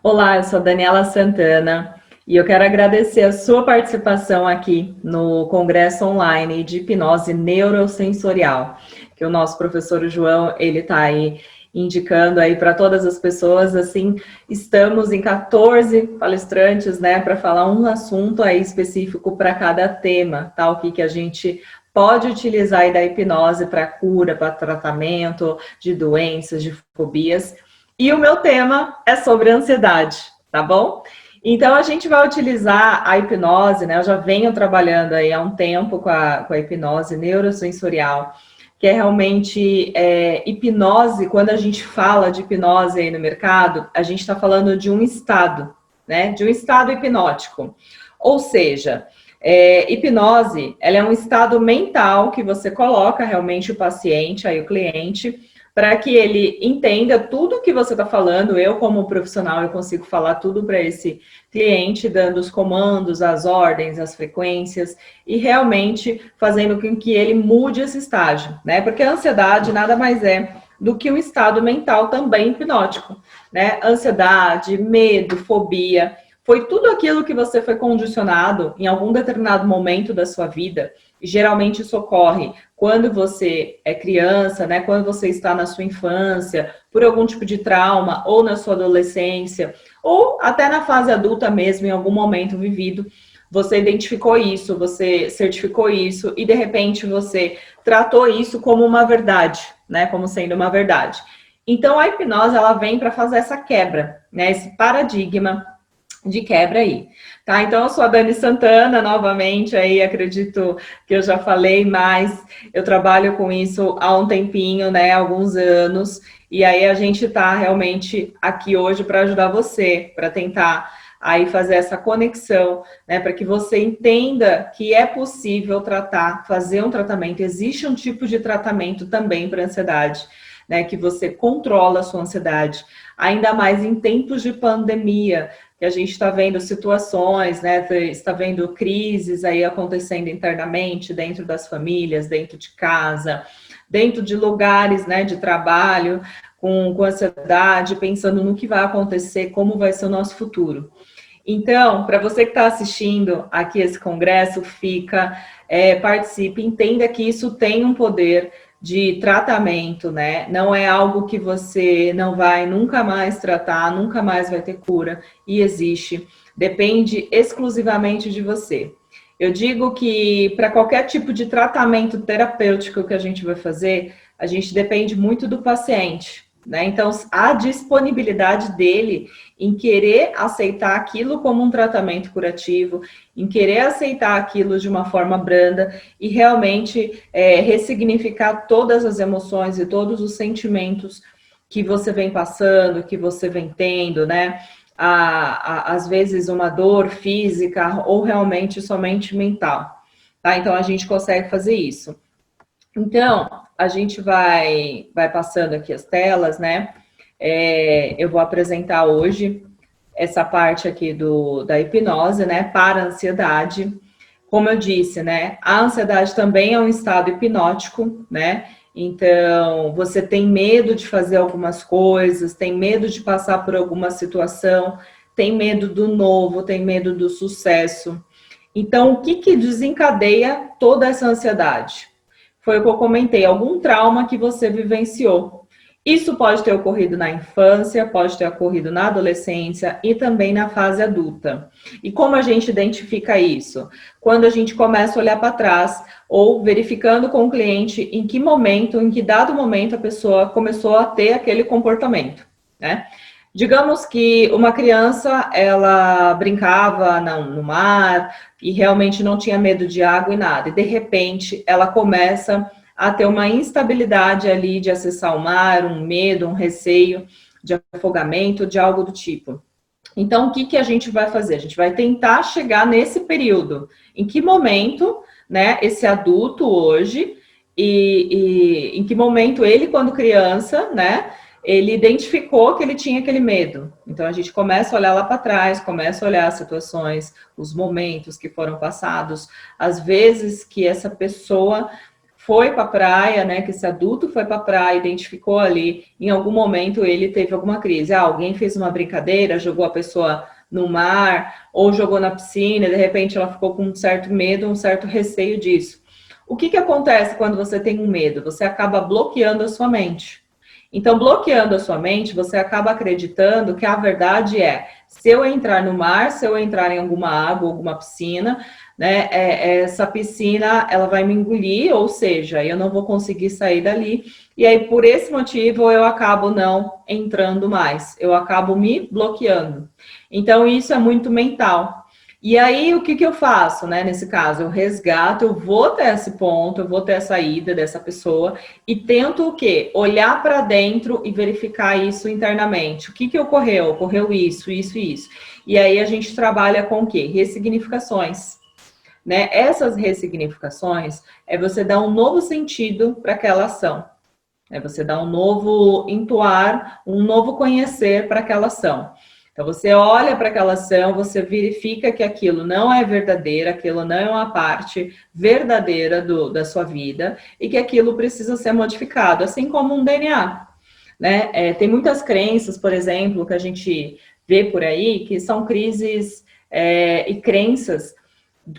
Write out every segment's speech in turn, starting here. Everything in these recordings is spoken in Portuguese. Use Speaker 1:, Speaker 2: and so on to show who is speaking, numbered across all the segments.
Speaker 1: Olá, eu sou Daniela Santana e eu quero agradecer a sua participação aqui no Congresso Online de Hipnose Neurosensorial, que o nosso professor João, ele está aí indicando aí para todas as pessoas, assim, estamos em 14 palestrantes, né, para falar um assunto aí específico para cada tema, tá? O que a gente pode utilizar aí da hipnose para cura, para tratamento de doenças, de fobias. E o meu tema é sobre ansiedade, tá bom? Então, a gente vai utilizar a hipnose, né? Eu já venho trabalhando aí há um tempo com a hipnose neurosensorial, que é realmente hipnose. Quando a gente fala de hipnose aí no mercado, a gente está falando de um estado, né? De um estado hipnótico. Ou seja, hipnose, ela é um estado mental que você coloca realmente o paciente, aí o cliente, para que ele entenda tudo que você está falando. Eu, como profissional, eu consigo falar tudo para esse cliente, dando os comandos, as ordens, as frequências, e realmente fazendo com que ele mude esse estágio, né? Porque a ansiedade nada mais é do que um estado mental também hipnótico, né? Ansiedade, medo, fobia, foi tudo aquilo que você foi condicionado em algum determinado momento da sua vida. E geralmente isso ocorre quando você é criança, né? Quando você está na sua infância, por algum tipo de trauma, ou na sua adolescência, ou até na fase adulta mesmo, em algum momento vivido, você identificou isso, você certificou isso, e de repente você tratou isso como uma verdade, né? Como sendo uma verdade. Então a hipnose, ela vem para fazer essa quebra, né? Esse paradigma de quebra aí, tá? Então, eu sou a Dani Santana, novamente, aí acredito que eu já falei, mas eu trabalho com isso há um tempinho, né, alguns anos, e aí a gente tá realmente aqui hoje para ajudar você, para tentar aí fazer essa conexão, né, para que você entenda que é possível tratar, fazer um tratamento, existe um tipo de tratamento também para ansiedade, né, que você controla a sua ansiedade, ainda mais em tempos de pandemia, que a gente está vendo situações, né, está vendo crises aí acontecendo internamente, dentro das famílias, dentro de casa, dentro de lugares, né, de trabalho, com ansiedade, pensando no que vai acontecer, como vai ser o nosso futuro. Então, para você que está assistindo aqui esse congresso, participe, entenda que isso tem um poder de tratamento, né? Não é algo que você não vai nunca mais tratar, nunca mais vai ter cura, e existe. Depende exclusivamente de você. Eu digo que para qualquer tipo de tratamento terapêutico que a gente vai fazer, a gente depende muito do paciente, né? Então, a disponibilidade dele em querer aceitar aquilo como um tratamento curativo, em querer aceitar aquilo de uma forma branda e realmente ressignificar todas as emoções e todos os sentimentos que você vem passando, que você vem tendo, né? Às vezes uma dor física ou realmente somente mental, tá? Então, a gente consegue fazer isso. Então, a gente vai passando aqui as telas, né? Eu vou apresentar hoje essa parte aqui da hipnose, né? Para a ansiedade. Como eu disse, né? A ansiedade também é um estado hipnótico, né? Então, você tem medo de fazer algumas coisas, tem medo de passar por alguma situação, tem medo do novo, tem medo do sucesso. Então, o que desencadeia toda essa ansiedade? Foi o que eu comentei, algum trauma que você vivenciou. Isso pode ter ocorrido na infância, pode ter ocorrido na adolescência e também na fase adulta. E como a gente identifica isso? Quando a gente começa a olhar para trás ou verificando com o cliente em que momento, em que dado momento a pessoa começou a ter aquele comportamento, né? Digamos que uma criança, ela brincava no mar e realmente não tinha medo de água e nada. E, de repente, ela começa a ter uma instabilidade ali de acessar o mar, um medo, um receio de afogamento, de algo do tipo. Então, o que a gente vai fazer? A gente vai tentar chegar nesse período. Em que momento, né, esse adulto hoje, e em que momento ele, quando criança, né, ele identificou que ele tinha aquele medo. Então, a gente começa a olhar lá para trás, começa a olhar as situações, os momentos que foram passados, as vezes que essa pessoa foi para a praia, né, que esse adulto foi para a praia, identificou ali, em algum momento ele teve alguma crise. Alguém fez uma brincadeira, jogou a pessoa no mar, ou jogou na piscina, de repente ela ficou com um certo medo, um certo receio disso. O que acontece quando você tem um medo? Você acaba bloqueando a sua mente. Então, bloqueando a sua mente, você acaba acreditando que a verdade é, se eu entrar no mar, se eu entrar em alguma água, alguma piscina, né, essa piscina, ela vai me engolir, ou seja, eu não vou conseguir sair dali. E aí, por esse motivo, eu acabo não entrando mais, eu acabo me bloqueando. Então, isso é muito mental. E aí, o que eu faço, né? Nesse caso, eu resgato, eu vou até esse ponto, eu vou até a saída dessa pessoa e tento o quê? Olhar para dentro e verificar isso internamente. O que ocorreu? Ocorreu isso, isso e isso. E aí a gente trabalha com o quê? Ressignificações. Né? Essas ressignificações é você dar um novo sentido para aquela ação. É você dar um novo entoar, um novo conhecer para aquela ação. Então, você olha para aquela ação, você verifica que aquilo não é verdadeiro, aquilo não é uma parte verdadeira da sua vida e que aquilo precisa ser modificado, assim como um DNA. Né? Tem muitas crenças, por exemplo, que a gente vê por aí, que são crises e crenças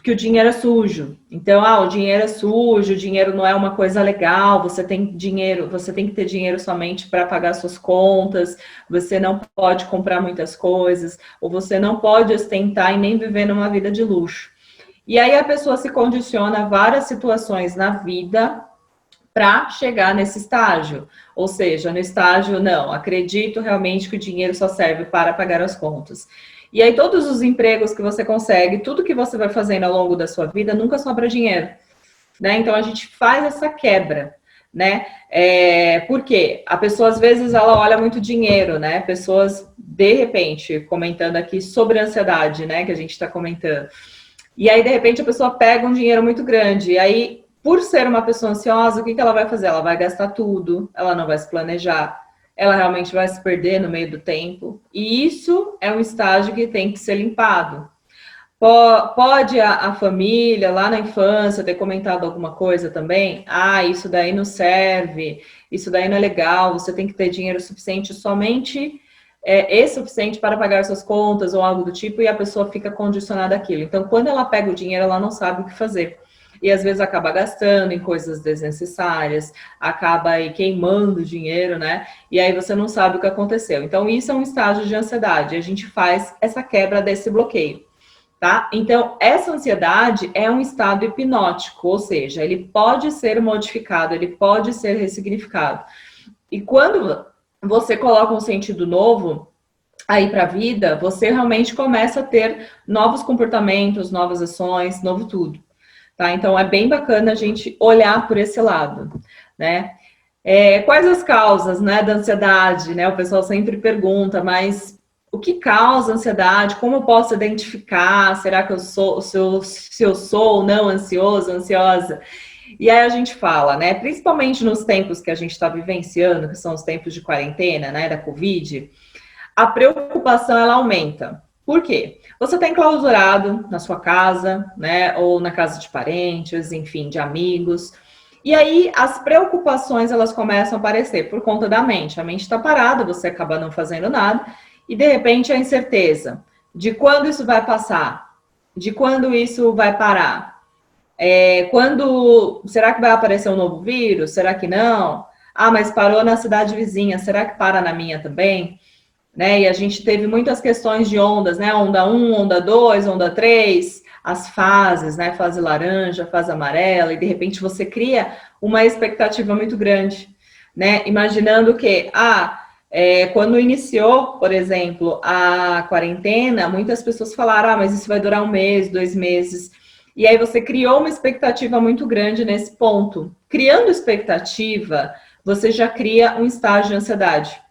Speaker 1: que o dinheiro é sujo. Então, o dinheiro é sujo, o dinheiro não é uma coisa legal, você tem dinheiro, você tem que ter dinheiro somente para pagar suas contas, você não pode comprar muitas coisas, ou você não pode ostentar e nem viver numa vida de luxo. E aí a pessoa se condiciona a várias situações na vida para chegar nesse estágio. Ou seja, no estágio, não, acredito realmente que o dinheiro só serve para pagar as contas. E aí todos os empregos que você consegue, tudo que você vai fazendo ao longo da sua vida, nunca sobra dinheiro. Né? Então a gente faz essa quebra. Né? Porque a pessoa, às vezes, ela olha muito dinheiro, né? Pessoas, de repente, comentando aqui sobre a ansiedade, né? Que a gente está comentando. E aí, de repente, a pessoa pega um dinheiro muito grande. E aí, por ser uma pessoa ansiosa, o que ela vai fazer? Ela vai gastar tudo, ela não vai se planejar, ela realmente vai se perder no meio do tempo. E isso é um estágio que tem que ser limpado. Pode a família, lá na infância, ter comentado alguma coisa também? Isso daí não serve, isso daí não é legal, você tem que ter dinheiro suficiente somente suficiente para pagar suas contas ou algo do tipo, e a pessoa fica condicionada àquilo. Então, quando ela pega o dinheiro, ela não sabe o que fazer. E às vezes acaba gastando em coisas desnecessárias, acaba aí queimando dinheiro, né? E aí você não sabe o que aconteceu. Então, isso é um estágio de ansiedade. A gente faz essa quebra desse bloqueio, tá? Então, essa ansiedade é um estado hipnótico, ou seja, ele pode ser modificado, ele pode ser ressignificado. E quando você coloca um sentido novo aí para a vida, você realmente começa a ter novos comportamentos, novas ações, novo tudo. Tá? Então, é bem bacana a gente olhar por esse lado, né? Quais as causas, né, da ansiedade, né? O pessoal sempre pergunta, mas o que causa ansiedade? Como eu posso identificar? Será que se eu sou ou não ansioso, ansiosa? E aí a gente fala, né? Principalmente nos tempos que a gente está vivenciando, que são os tempos de quarentena, né, da Covid, a preocupação ela aumenta. Por quê? Você está enclausurado na sua casa, né? Ou na casa de parentes, enfim, de amigos. E aí as preocupações elas começam a aparecer por conta da mente. A mente está parada, você acaba não fazendo nada, e de repente a incerteza de quando isso vai passar, de quando isso vai parar. Será que vai aparecer um novo vírus? Será que não? Mas parou na cidade vizinha, será que para na minha também? Né? E a gente teve muitas questões de ondas, né? Onda 1, onda 2, onda 3, as fases, né? Fase laranja, fase amarela, e de repente você cria uma expectativa muito grande, né? Imaginando que, quando iniciou, por exemplo, a quarentena, muitas pessoas falaram, mas isso vai durar 1 mês, 2 meses. E aí você criou uma expectativa muito grande nesse ponto. Criando expectativa, você já cria um estágio de ansiedade.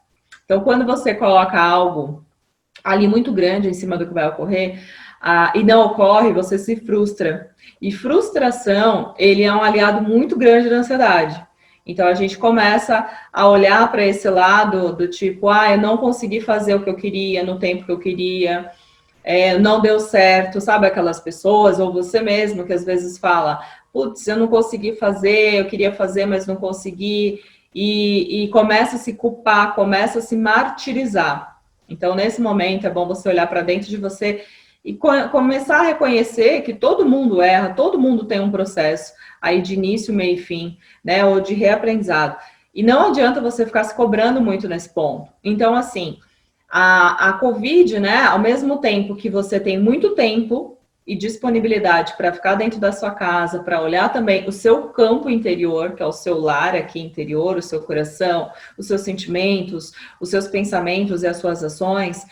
Speaker 1: Então, quando você coloca algo ali muito grande em cima do que vai ocorrer, e não ocorre, você se frustra. E frustração, ele é um aliado muito grande da ansiedade. Então, a gente começa a olhar para esse lado do tipo, eu não consegui fazer o que eu queria no tempo que eu queria, não deu certo, sabe aquelas pessoas, ou você mesmo, que às vezes fala, putz, eu não consegui fazer, eu queria fazer, mas não consegui, e começa a se culpar, começa a se martirizar. Então, nesse momento, é bom você olhar para dentro de você e começar a reconhecer que todo mundo erra, todo mundo tem um processo aí de início, meio e fim, né, ou de reaprendizado. E não adianta você ficar se cobrando muito nesse ponto. Então, assim, a Covid, né, ao mesmo tempo que você tem muito tempo e disponibilidade para ficar dentro da sua casa, para olhar também o seu campo interior, que é o seu lar aqui interior, o seu coração, os seus sentimentos, os seus pensamentos e as suas ações,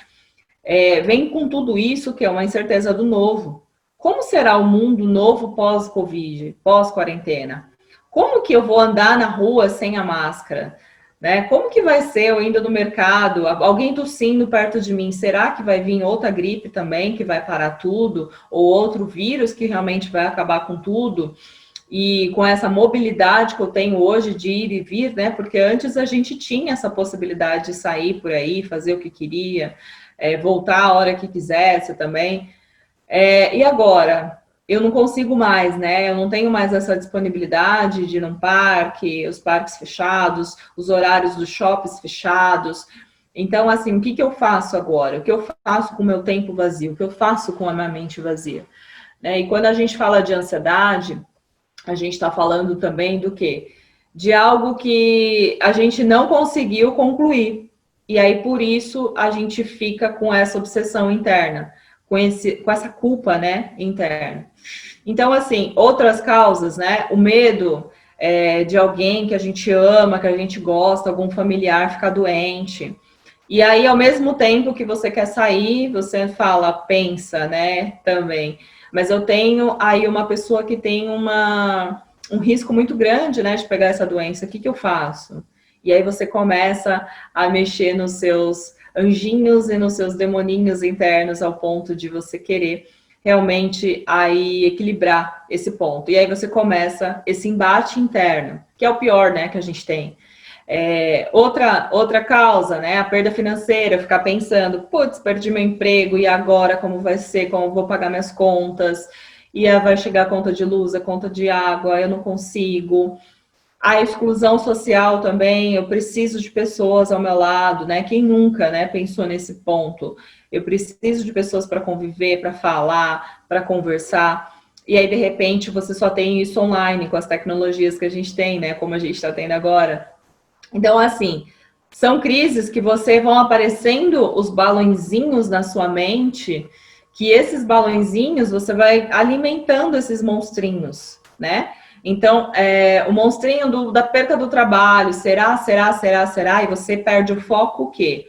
Speaker 1: vem com tudo isso que é uma incerteza do novo. Como será o mundo novo pós-Covid, pós-quarentena? Como que eu vou andar na rua sem a máscara? Né? Como que vai ser eu indo no mercado, alguém tossindo perto de mim? Será que vai vir outra gripe também que vai parar tudo? Ou outro vírus que realmente vai acabar com tudo? E com essa mobilidade que eu tenho hoje de ir e vir, né? Porque antes a gente tinha essa possibilidade de sair por aí, fazer o que queria, voltar a hora que quisesse também. E agora? Eu não consigo mais, né? Eu não tenho mais essa disponibilidade de ir num parque, os parques fechados, os horários dos shoppings fechados. Então, assim, o que eu faço agora? O que eu faço com o meu tempo vazio? O que eu faço com a minha mente vazia? Né? E quando a gente fala de ansiedade, a gente está falando também do quê? De algo que a gente não conseguiu concluir. E aí, por isso, a gente fica com essa obsessão interna, com essa culpa, né, interna. Então, assim, outras causas, né? O medo de alguém que a gente ama, que a gente gosta, algum familiar ficar doente. E aí, ao mesmo tempo que você quer sair, você fala, pensa, né, também. Mas eu tenho aí uma pessoa que tem um risco muito grande, né, de pegar essa doença. O que eu faço? E aí você começa a mexer nos seus anjinhos e nos seus demoninhos internos ao ponto de você querer realmente aí equilibrar esse ponto. E aí você começa esse embate interno, que é o pior, né, que a gente tem. Outra causa, né, a perda financeira, ficar pensando, putz, perdi meu emprego, e agora como vai ser, como vou pagar minhas contas, e aí vai chegar a conta de luz, a conta de água, eu não consigo. A exclusão social também, eu preciso de pessoas ao meu lado, né? Quem nunca, né, pensou nesse ponto? Eu preciso de pessoas para conviver, para falar, para conversar. E aí, de repente, você só tem isso online, com as tecnologias que a gente tem, né? Como a gente está tendo agora. Então, assim, são crises que você vão aparecendo os balõezinhos na sua mente, que esses balõezinhos você vai alimentando esses monstrinhos, né? Então, o monstrinho da perca do trabalho, será, e você perde o foco o quê?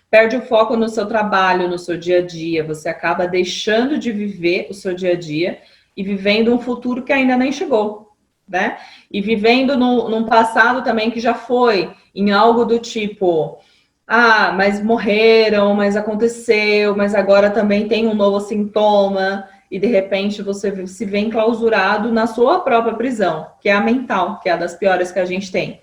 Speaker 1: Perde o foco no seu trabalho, no seu dia a dia, você acaba deixando de viver o seu dia a dia e vivendo um futuro que ainda nem chegou, né? E vivendo num passado também que já foi, em algo do tipo, mas morreram, mas aconteceu, mas agora também tem um novo sintoma, e de repente você se vê enclausurado na sua própria prisão, que é a mental, que é a das piores que a gente tem.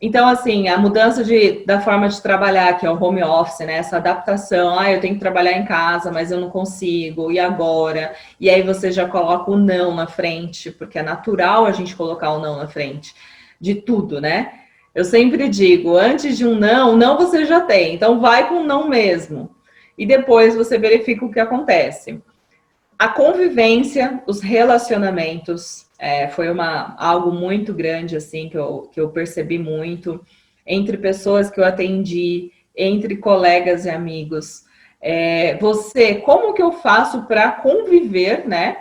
Speaker 1: Então, assim, a mudança da forma de trabalhar, que é o home office, né? Essa adaptação, eu tenho que trabalhar em casa, mas eu não consigo, e agora? E aí você já coloca o não na frente, porque é natural a gente colocar o não na frente de tudo, né? Eu sempre digo, antes de um não você já tem, então vai com um não mesmo. E depois você verifica o que acontece. A convivência, os relacionamentos, foi algo muito grande, assim, que eu percebi muito, entre pessoas que eu atendi, entre colegas e amigos. Como que eu faço para conviver, né,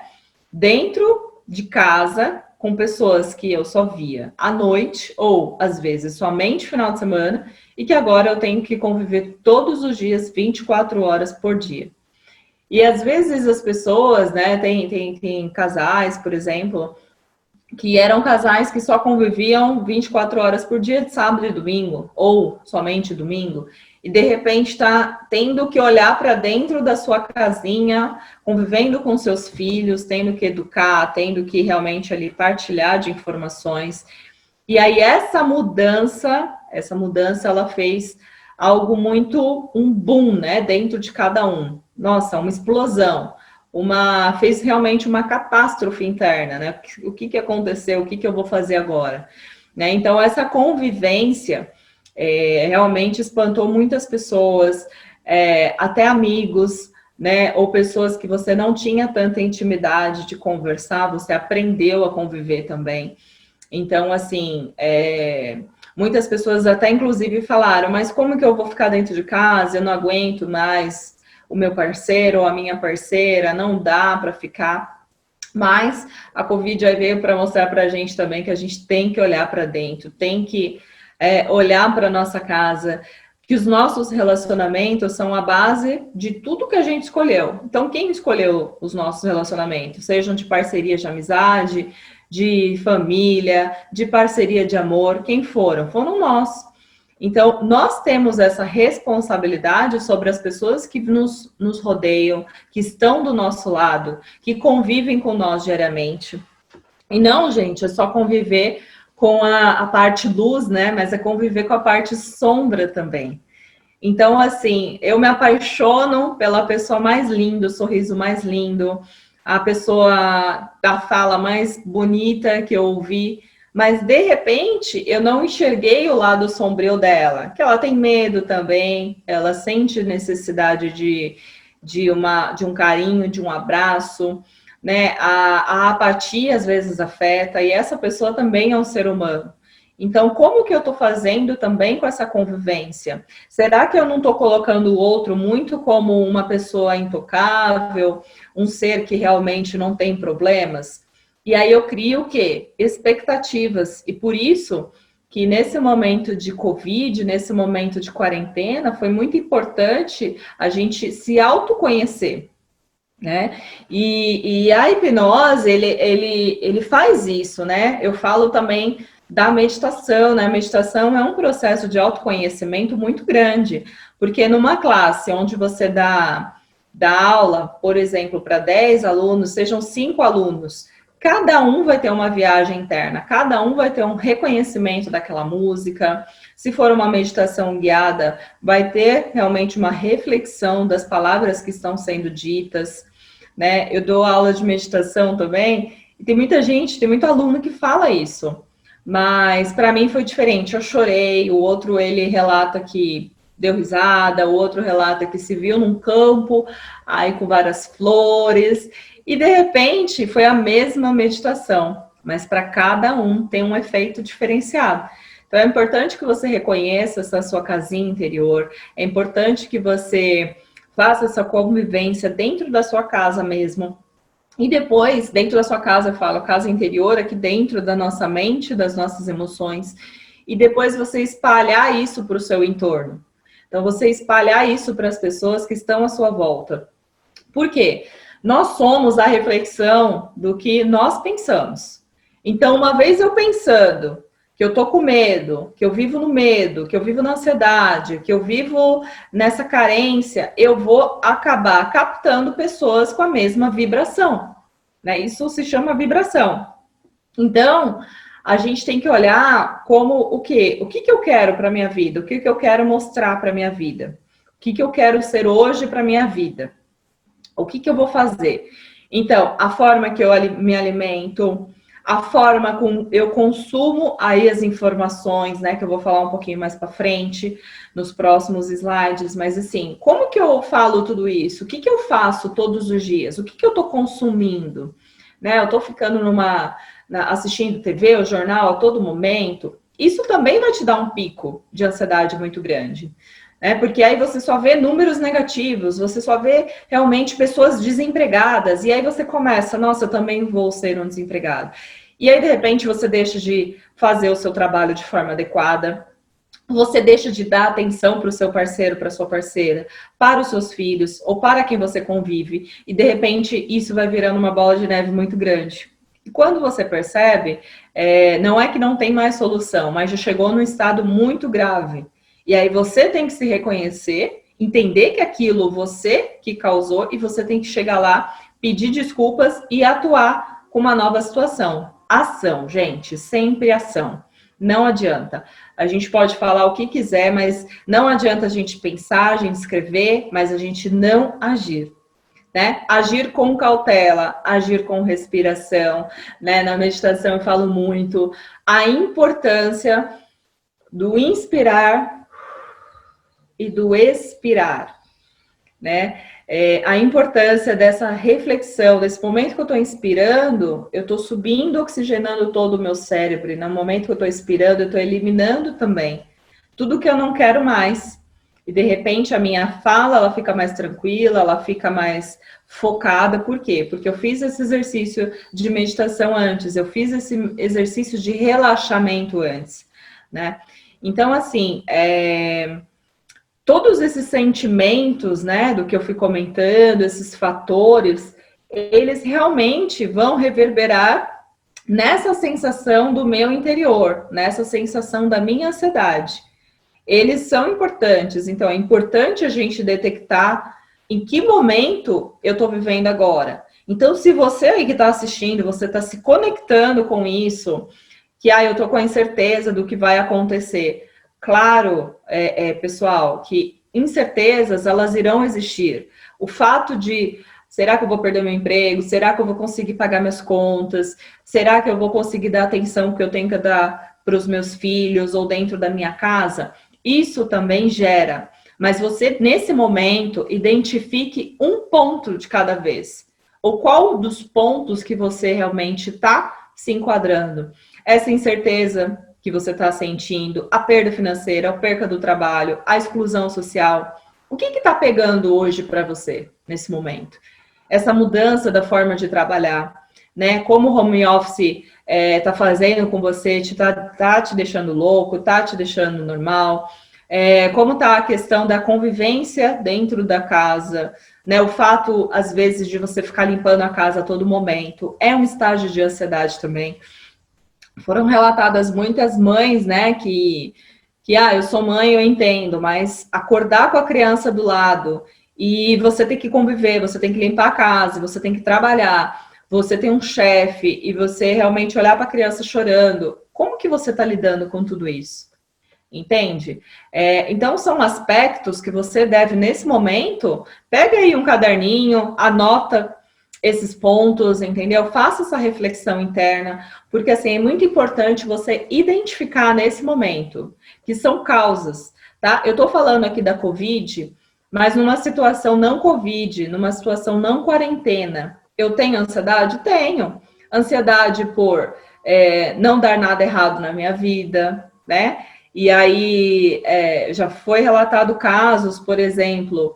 Speaker 1: dentro de casa, com pessoas que eu só via à noite, ou às vezes somente final de semana, e que agora eu tenho que conviver todos os dias, 24 horas por dia. E às vezes as pessoas, né, tem casais, por exemplo, que eram casais que só conviviam 24 horas por dia, de sábado e domingo, ou somente domingo, e de repente está tendo que olhar para dentro da sua casinha, convivendo com seus filhos, tendo que educar, tendo que realmente ali partilhar de informações. E aí essa mudança ela fez algo muito, um boom, né, dentro de cada um. Nossa, uma explosão. fez realmente uma catástrofe interna, né? O que aconteceu? O que eu vou fazer agora? Né? Então, essa convivência realmente espantou muitas pessoas, até amigos, né? Ou pessoas que você não tinha tanta intimidade de conversar, você aprendeu a conviver também. Então, assim, muitas pessoas até inclusive falaram, mas como que eu vou ficar dentro de casa? Eu não aguento mais o meu parceiro ou a minha parceira, não dá para ficar. Mas a Covid aí veio para mostrar para a gente também que a gente tem que olhar para dentro, tem que olhar para a nossa casa, que os nossos relacionamentos são a base de tudo que a gente escolheu. Então, quem escolheu os nossos relacionamentos? Sejam de parceria de amizade, de família, de parceria de amor, quem foram? Foram nós. Então, nós temos essa responsabilidade sobre as pessoas que nos rodeiam, que estão do nosso lado, que convivem com nós diariamente. E não, gente, é só conviver com a parte luz, né? Mas é conviver com a parte sombra também. Então, assim, eu me apaixono pela pessoa mais linda, o sorriso mais lindo, a pessoa da fala mais bonita que eu ouvi, mas de repente eu não enxerguei o lado sombrio dela, que ela tem medo também, ela sente necessidade de um carinho, de um abraço, né? A apatia às vezes afeta, e essa pessoa também é um ser humano. Então, como que eu estou fazendo também com essa convivência? Será que eu não estou colocando o outro muito como uma pessoa intocável, um ser que realmente não tem problemas? E aí eu crio o quê? Expectativas. E por isso que nesse momento de Covid, nesse momento de quarentena, foi muito importante a gente se autoconhecer, né? E a hipnose, ele faz isso, né? Eu falo também da meditação, né? A meditação é um processo de autoconhecimento muito grande, porque numa classe onde você dá aula, por exemplo, para 10 alunos, sejam 5 alunos, cada um vai ter uma viagem interna, cada um vai ter um reconhecimento daquela música. Se for uma meditação guiada, vai ter realmente uma reflexão das palavras que estão sendo ditas, né? Eu dou aula de meditação também, e tem muita gente, tem muito aluno que fala isso. Mas para mim foi diferente. Eu chorei, o outro ele relata que deu risada, o outro relata que se viu num campo, aí com várias flores, e de repente foi a mesma meditação, mas para cada um tem um efeito diferenciado. Então é importante que você reconheça essa sua casinha interior, é importante que você faça essa convivência dentro da sua casa mesmo. E depois, dentro da sua casa, eu falo, casa interior, aqui dentro da nossa mente, das nossas emoções, e depois você espalhar isso para o seu entorno. Então, você espalhar isso para as pessoas que estão à sua volta. Por quê? Nós somos a reflexão do que nós pensamos. Então, uma vez eu pensando que eu tô com medo, que eu vivo no medo, que eu vivo na ansiedade, que eu vivo nessa carência, eu vou acabar captando pessoas com a mesma vibração, né? Isso se chama vibração. Então, a gente tem que olhar como o quê? O que eu quero para minha vida? O que eu quero mostrar para minha vida? O que eu quero ser hoje para minha vida? O que eu vou fazer? Então, a forma que eu me alimento, a forma como eu consumo aí as informações, né, que eu vou falar um pouquinho mais para frente, nos próximos slides, mas assim, como que eu falo tudo isso? O que eu faço todos os dias? O que eu estou consumindo? Né, eu estou ficando assistindo TV ou jornal a todo momento? Isso também vai te dar um pico de ansiedade muito grande. Porque aí você só vê números negativos, você só vê realmente pessoas desempregadas, e aí você começa, nossa, eu também vou ser um desempregado. E aí, de repente, você deixa de fazer o seu trabalho de forma adequada, você deixa de dar atenção para o seu parceiro, para a sua parceira, para os seus filhos, ou para quem você convive, e de repente isso vai virando uma bola de neve muito grande. E quando você percebe, não é que não tem mais solução, mas já chegou num estado muito grave. E aí você tem que se reconhecer, entender que aquilo você que causou e você tem que chegar lá, pedir desculpas e atuar com uma nova situação. Ação, gente, sempre ação. Não adianta. A gente pode falar o que quiser, mas não adianta a gente pensar, a gente escrever, mas a gente não agir. né? Agir com cautela, agir com respiração, né? Na meditação eu falo muito a importância do inspirar e do expirar, né? A importância dessa reflexão, desse momento que eu estou inspirando, eu estou subindo, oxigenando todo o meu cérebro, e no momento que eu estou expirando, eu estou eliminando também tudo que eu não quero mais. E de repente a minha fala, ela fica mais tranquila, ela fica mais focada. Por quê? Porque eu fiz esse exercício de meditação antes, eu fiz esse exercício de relaxamento antes, né? Então, assim, todos esses sentimentos, né, do que eu fui comentando, esses fatores, eles realmente vão reverberar nessa sensação do meu interior, nessa sensação da minha ansiedade. Eles são importantes, então é importante a gente detectar em que momento eu estou vivendo agora. Então, se você aí que está assistindo, você está se conectando com isso, que eu estou com a incerteza do que vai acontecer. Claro, pessoal, que incertezas, elas irão existir. O fato de, será que eu vou perder meu emprego? Será que eu vou conseguir pagar minhas contas? Será que eu vou conseguir dar a atenção que eu tenho que dar para os meus filhos ou dentro da minha casa? Isso também gera. Mas você, nesse momento, identifique um ponto de cada vez. Ou qual dos pontos que você realmente está se enquadrando. Essa incerteza que você está sentindo, a perda financeira, a perca do trabalho, a exclusão social. O que está pegando hoje para você, nesse momento? Essa mudança da forma de trabalhar, né? Como o home office está fazendo com você, tá te deixando louco, tá te deixando normal. Como está a questão da convivência dentro da casa, né? O fato, às vezes, de você ficar limpando a casa a todo momento, é um estágio de ansiedade também. Foram relatadas muitas mães, né, que eu sou mãe, eu entendo, mas acordar com a criança do lado e você tem que conviver, você tem que limpar a casa, você tem que trabalhar, você tem um chefe e você realmente olhar para a criança chorando. Como que você está lidando com tudo isso? Entende? Então, são aspectos que você deve, nesse momento, pega aí um caderninho, anota esses pontos, entendeu? Faça essa reflexão interna, porque assim, é muito importante você identificar nesse momento, que são causas, tá? Eu tô falando aqui da Covid, mas numa situação não Covid, numa situação não quarentena, eu tenho ansiedade? Tenho. Ansiedade por não dar nada errado na minha vida, né? E aí, já foi relatado casos, por exemplo,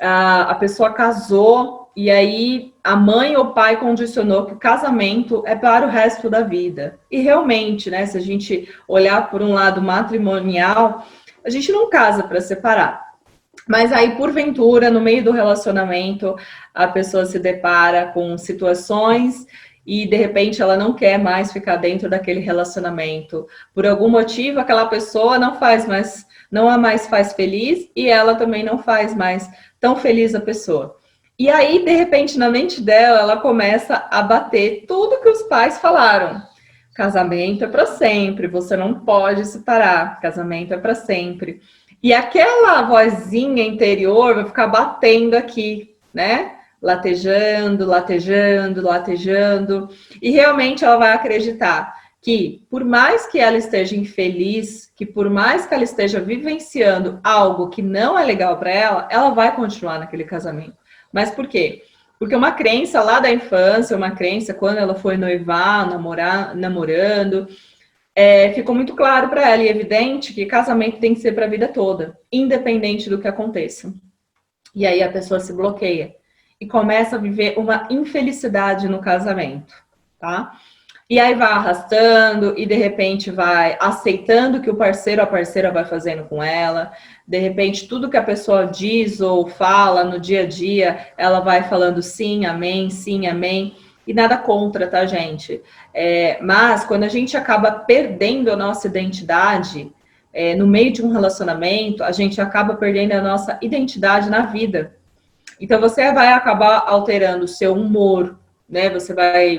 Speaker 1: a pessoa casou e aí a mãe ou pai condicionou que o casamento é para o resto da vida. E realmente, né, se a gente olhar por um lado matrimonial, a gente não casa para separar. Mas aí, porventura, no meio do relacionamento, a pessoa se depara com situações e, de repente, ela não quer mais ficar dentro daquele relacionamento. Por algum motivo, aquela pessoa não a mais faz feliz e ela também não faz mais tão feliz a pessoa. E aí, de repente, na mente dela, ela começa a bater tudo que os pais falaram. Casamento é para sempre, você não pode separar, casamento é para sempre. E aquela vozinha interior vai ficar batendo aqui, né? Latejando, latejando, latejando. E realmente ela vai acreditar que, por mais que ela esteja infeliz, que por mais que ela esteja vivenciando algo que não é legal para ela, ela vai continuar naquele casamento. Mas por quê? Porque uma crença lá da infância, uma crença quando ela foi noivar, namorando, ficou muito claro para ela e evidente que casamento tem que ser para a vida toda, independente do que aconteça. E aí a pessoa se bloqueia e começa a viver uma infelicidade no casamento, tá? E aí vai arrastando e de repente vai aceitando que o parceiro ou a parceira vai fazendo com ela. De repente, tudo que a pessoa diz ou fala no dia a dia, ela vai falando sim, amém, e nada contra, tá, gente? Mas quando a gente acaba perdendo a nossa identidade, no meio de um relacionamento, a gente acaba perdendo a nossa identidade na vida. Então, você vai acabar alterando o seu humor, né?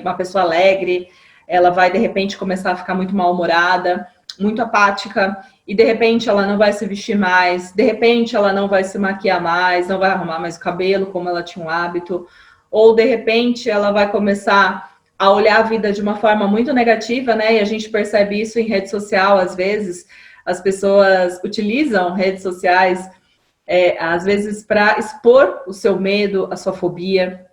Speaker 1: Uma pessoa alegre, ela vai, de repente, começar a ficar muito mal-humorada, muito apática, e de repente ela não vai se vestir mais, de repente ela não vai se maquiar mais, não vai arrumar mais o cabelo como ela tinha um hábito, ou de repente ela vai começar a olhar a vida de uma forma muito negativa, né? E a gente percebe isso em rede social, às vezes as pessoas utilizam redes sociais, às vezes para expor o seu medo, a sua fobia,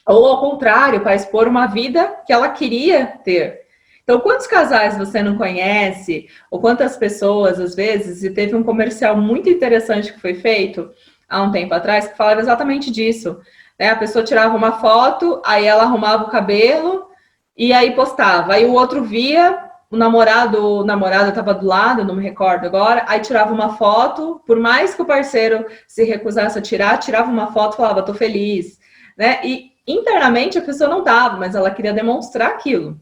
Speaker 1: ou ao contrário, para expor uma vida que ela queria ter. Então, quantos casais você não conhece, ou quantas pessoas, às vezes, e teve um comercial muito interessante que foi feito há um tempo atrás, que falava exatamente disso, né? A pessoa tirava uma foto, aí ela arrumava o cabelo, e aí postava. Aí o outro via, o namorado estava do lado, não me recordo agora, aí tirava uma foto, por mais que o parceiro se recusasse a tirar, tirava uma foto e falava, tô feliz, né? E internamente a pessoa não estava, mas ela queria demonstrar aquilo.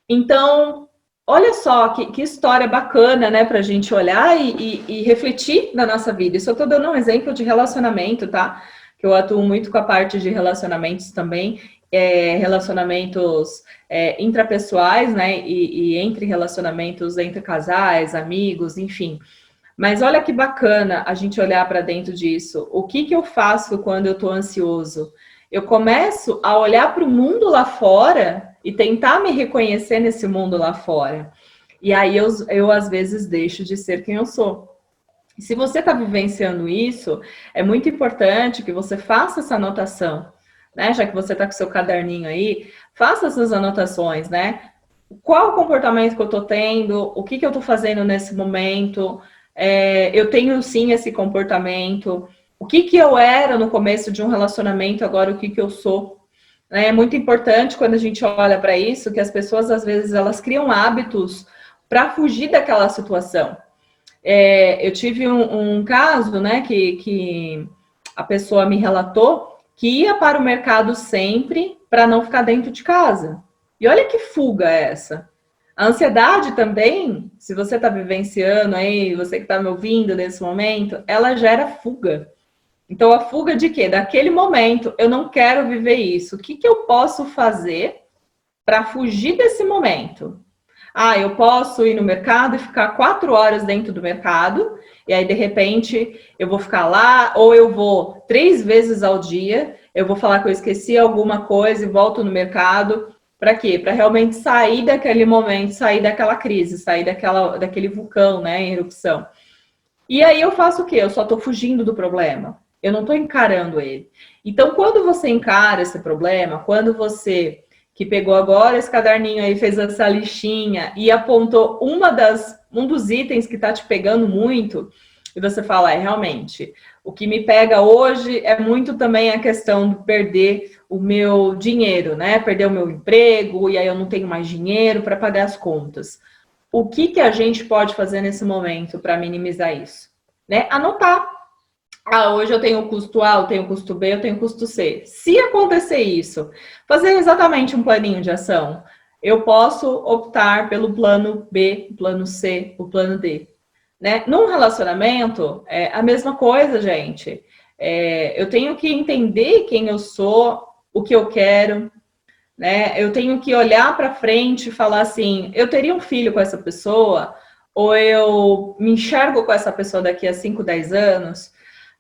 Speaker 1: Então, olha só que história bacana, né, para a gente olhar e refletir na nossa vida. Isso eu estou dando um exemplo de relacionamento, tá? Que eu atuo muito com a parte de relacionamentos também, relacionamentos intrapessoais, né, e entre relacionamentos entre casais, amigos, enfim. Mas olha que bacana a gente olhar para dentro disso. O que eu faço quando eu estou ansioso? Eu começo a olhar para o mundo lá fora e tentar me reconhecer nesse mundo lá fora. E aí eu às vezes deixo de ser quem eu sou. E se você está vivenciando isso, é muito importante que você faça essa anotação, né? Já que você está com seu caderninho aí, faça essas anotações, né? Qual o comportamento que eu estou tendo? O que eu estou fazendo nesse momento? Eu tenho sim esse comportamento. O que eu era no começo de um relacionamento, agora o que eu sou? É muito importante quando a gente olha para isso, que as pessoas, às vezes, elas criam hábitos para fugir daquela situação. Eu tive um caso, né, que a pessoa me relatou que ia para o mercado sempre para não ficar dentro de casa. E olha que fuga é essa. A ansiedade também, se você está vivenciando aí, você que está me ouvindo nesse momento, ela gera fuga. Então, a fuga de quê? Daquele momento, eu não quero viver isso. O que eu posso fazer para fugir desse momento? Ah, eu posso ir no mercado e ficar 4 horas dentro do mercado, e aí, de repente, eu vou ficar lá, ou eu vou 3 vezes ao dia, eu vou falar que eu esqueci alguma coisa e volto no mercado. Para quê? Para realmente sair daquele momento, sair daquela crise, sair daquele vulcão, né, em erupção. E aí eu faço o quê? Eu só estou fugindo do problema. Eu não estou encarando ele. Então, quando você encara esse problema, quando você que pegou agora esse caderninho aí, fez essa listinha e apontou um dos itens que está te pegando muito, e você fala, realmente, o que me pega hoje é muito também a questão de perder o meu dinheiro, né? Perder o meu emprego, e aí eu não tenho mais dinheiro para pagar as contas. O que a gente pode fazer nesse momento para minimizar isso? Né? Anotar. Hoje eu tenho custo A, eu tenho custo B, eu tenho custo C. Se acontecer isso, fazer exatamente um planinho de ação. Eu posso optar pelo plano B, o plano C, o plano D. Né? Num relacionamento, é a mesma coisa, gente. Eu tenho que entender quem eu sou, o que eu quero, né? Eu tenho que olhar para frente e falar assim, eu teria um filho com essa pessoa, ou eu me enxergo com essa pessoa daqui a 5, 10 anos,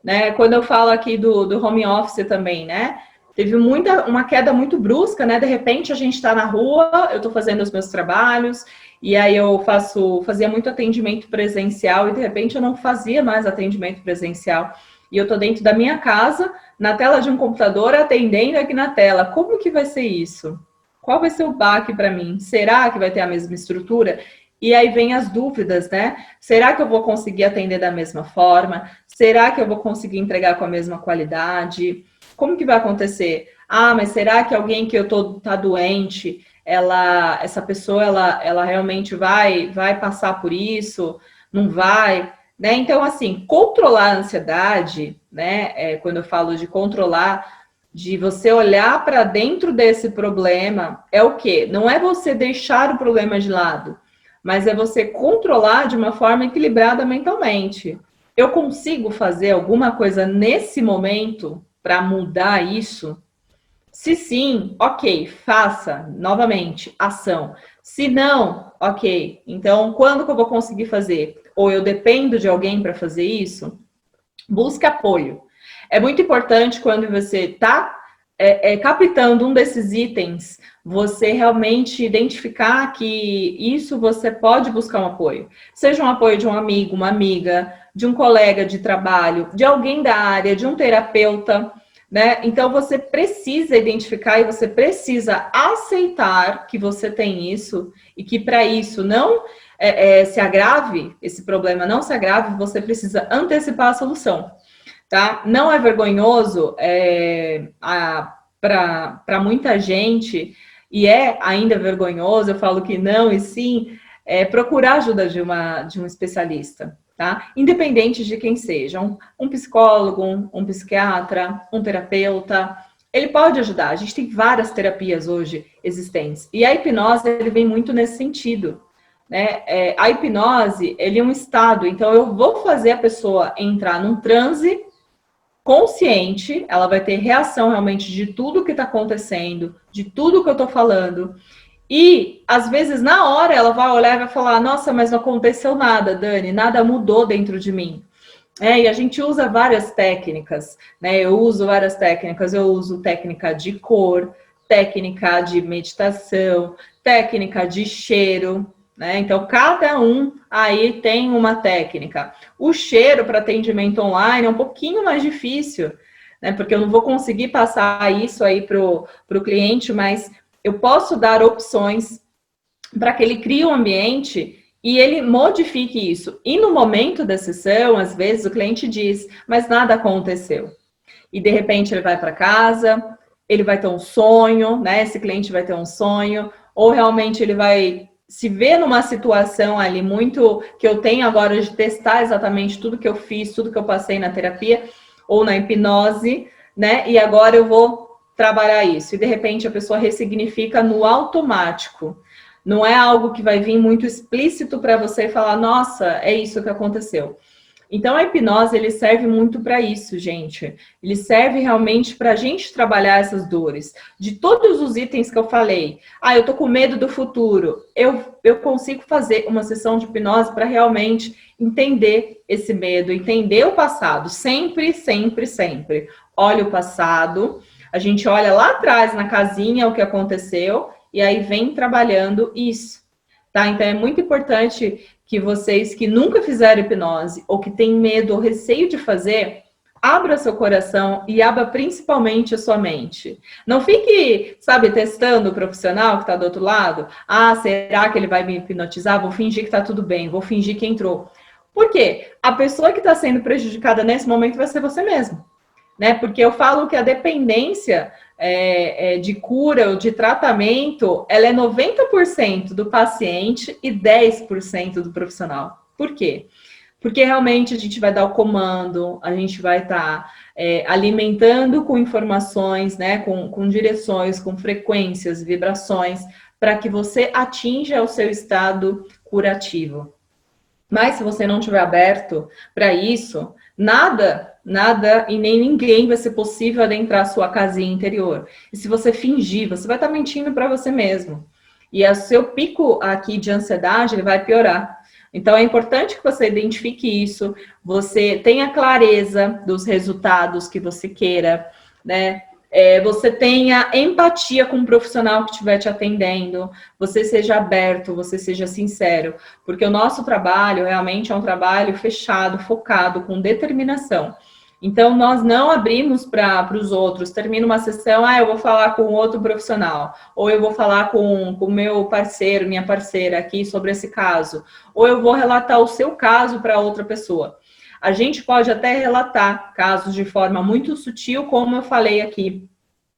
Speaker 1: né? Quando eu falo aqui do home office também, né? Teve uma queda muito brusca, né? De repente a gente está na rua, eu estou fazendo os meus trabalhos, e aí eu fazia muito atendimento presencial, e de repente eu não fazia mais atendimento presencial. E eu estou dentro da minha casa, na tela de um computador, atendendo aqui na tela. Como que vai ser isso? Qual vai ser o baque para mim? Será que vai ter a mesma estrutura? E aí vem as dúvidas, né? Será que eu vou conseguir atender da mesma forma? Será que eu vou conseguir entregar com a mesma qualidade? Como que vai acontecer? Mas será que alguém que tá doente, essa pessoa, ela realmente vai passar por isso? Não vai? Né? Então, assim, controlar a ansiedade, né? Quando eu falo de controlar, de você olhar para dentro desse problema, é o quê? Não é você deixar o problema de lado, mas é você controlar de uma forma equilibrada mentalmente. Eu consigo fazer alguma coisa nesse momento para mudar isso? Se sim, ok, faça novamente, ação. Se não, ok, então quando que eu vou conseguir fazer? ou eu dependo de alguém para fazer isso, busque apoio. É muito importante quando você está captando um desses itens, você realmente identificar que isso você pode buscar um apoio. Seja um apoio de um amigo, uma amiga, de um colega de trabalho, de alguém da área, de um terapeuta, né? Então você precisa identificar e você precisa aceitar que você tem isso e que para isso não se agrave, esse problema não se agrave, você precisa antecipar a solução. Tá? Não é vergonhoso para muita gente, e é ainda vergonhoso, eu falo que não e sim, procurar ajuda de um especialista, tá? Independente de quem seja, um psicólogo, um psiquiatra, um terapeuta, ele pode ajudar. A gente tem várias terapias hoje existentes, e a hipnose ele vem muito nesse sentido. Né? A hipnose, ele é um estado, então eu vou fazer a pessoa entrar num transe consciente, ela vai ter reação realmente de tudo que está acontecendo, de tudo que eu estou falando. E, às vezes, na hora, ela vai olhar e vai falar, nossa, mas não aconteceu nada, Dani, nada mudou dentro de mim. E a gente usa várias técnicas, né? Eu uso várias técnicas, eu uso técnica de cor, técnica de meditação, técnica de cheiro, né? Então, cada um aí tem uma técnica. O cheiro para atendimento online é um pouquinho mais difícil, né? Porque eu não vou conseguir passar isso aí para o cliente, mas eu posso dar opções para que ele crie um ambiente e ele modifique isso. E no momento da sessão, às vezes, o cliente diz, mas nada aconteceu. E, de repente, ele vai para casa, ele vai ter um sonho, né? Esse cliente vai ter um sonho, ou realmente ele vai se ver numa situação ali muito que eu tenho agora de testar exatamente tudo que eu fiz, tudo que eu passei na terapia ou na hipnose, né? E agora eu vou trabalhar isso. E de repente a pessoa ressignifica no automático. Não é algo que vai vir muito explícito para você falar, nossa, é isso que aconteceu. Então, a hipnose, ele serve muito para isso, gente. Ele serve realmente para a gente trabalhar essas dores. De todos os itens que eu falei, eu tô com medo do futuro, eu consigo fazer uma sessão de hipnose para realmente entender esse medo, entender o passado. Sempre, sempre, sempre. Olha o passado, a gente olha lá atrás na casinha o que aconteceu e aí vem trabalhando isso. Tá? Então, é muito importante que vocês que nunca fizeram hipnose ou que têm medo ou receio de fazer, abra seu coração e abra principalmente a sua mente. Não fique, sabe, testando o profissional que está do outro lado. Será que ele vai me hipnotizar? Vou fingir que está tudo bem, vou fingir que entrou. Por quê? A pessoa que está sendo prejudicada nesse momento vai ser você mesmo. Né? Porque eu falo que a dependência de cura ou de tratamento, ela é 90% do paciente e 10% do profissional. Por quê? Porque realmente a gente vai dar o comando, a gente vai estar alimentando com informações, né, com direções, com frequências, vibrações, para que você atinja o seu estado curativo. Mas se você não estiver aberto para isso, nada e nem ninguém vai ser possível adentrar a sua casinha interior. E se você fingir, você vai estar mentindo para você mesmo. E o seu pico aqui de ansiedade, ele vai piorar. Então, é importante que você identifique isso, você tenha clareza dos resultados que você queira, né? Você tenha empatia com o profissional que estiver te atendendo, você seja aberto, você seja sincero, porque o nosso trabalho realmente é um trabalho fechado, focado, com determinação. Então, nós não abrimos para os outros, termina uma sessão, eu vou falar com outro profissional, ou eu vou falar com o meu parceiro, minha parceira aqui sobre esse caso, ou eu vou relatar o seu caso para outra pessoa. A gente pode até relatar casos de forma muito sutil, como eu falei aqui,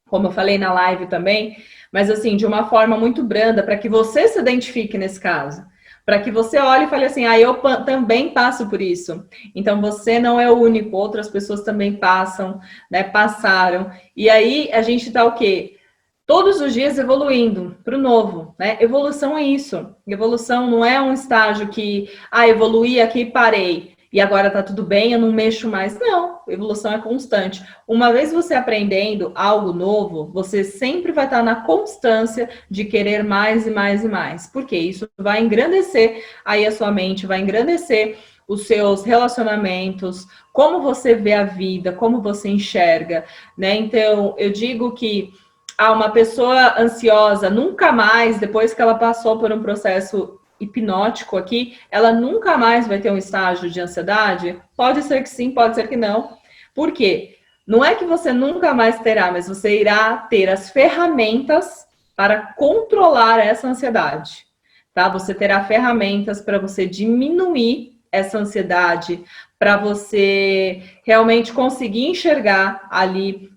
Speaker 1: como eu falei na live também, mas assim, de uma forma muito branda, para que você se identifique nesse caso. Para que você olhe e fale assim, eu também passo por isso. Então, você não é o único, outras pessoas também passam, né, passaram. E aí, a gente está o quê? Todos os dias evoluindo para o novo, né? Evolução é isso. Evolução não é um estágio que, evoluí aqui e parei. e agora tá tudo bem, eu não mexo mais. Não, evolução é constante. Uma vez você aprendendo algo novo, você sempre vai estar na constância de querer mais e mais e mais. Porque isso vai engrandecer aí a sua mente, vai engrandecer os seus relacionamentos, como você vê a vida, como você enxerga, né? Então, eu digo que uma pessoa ansiosa nunca mais, depois que ela passou por um processo hipnótico aqui, ela nunca mais vai ter um estágio de ansiedade? Pode ser que sim, pode ser que não. Por quê? Não é que você nunca mais terá, mas você irá ter as ferramentas para controlar essa ansiedade, tá? Você terá ferramentas para você diminuir essa ansiedade, para você realmente conseguir enxergar ali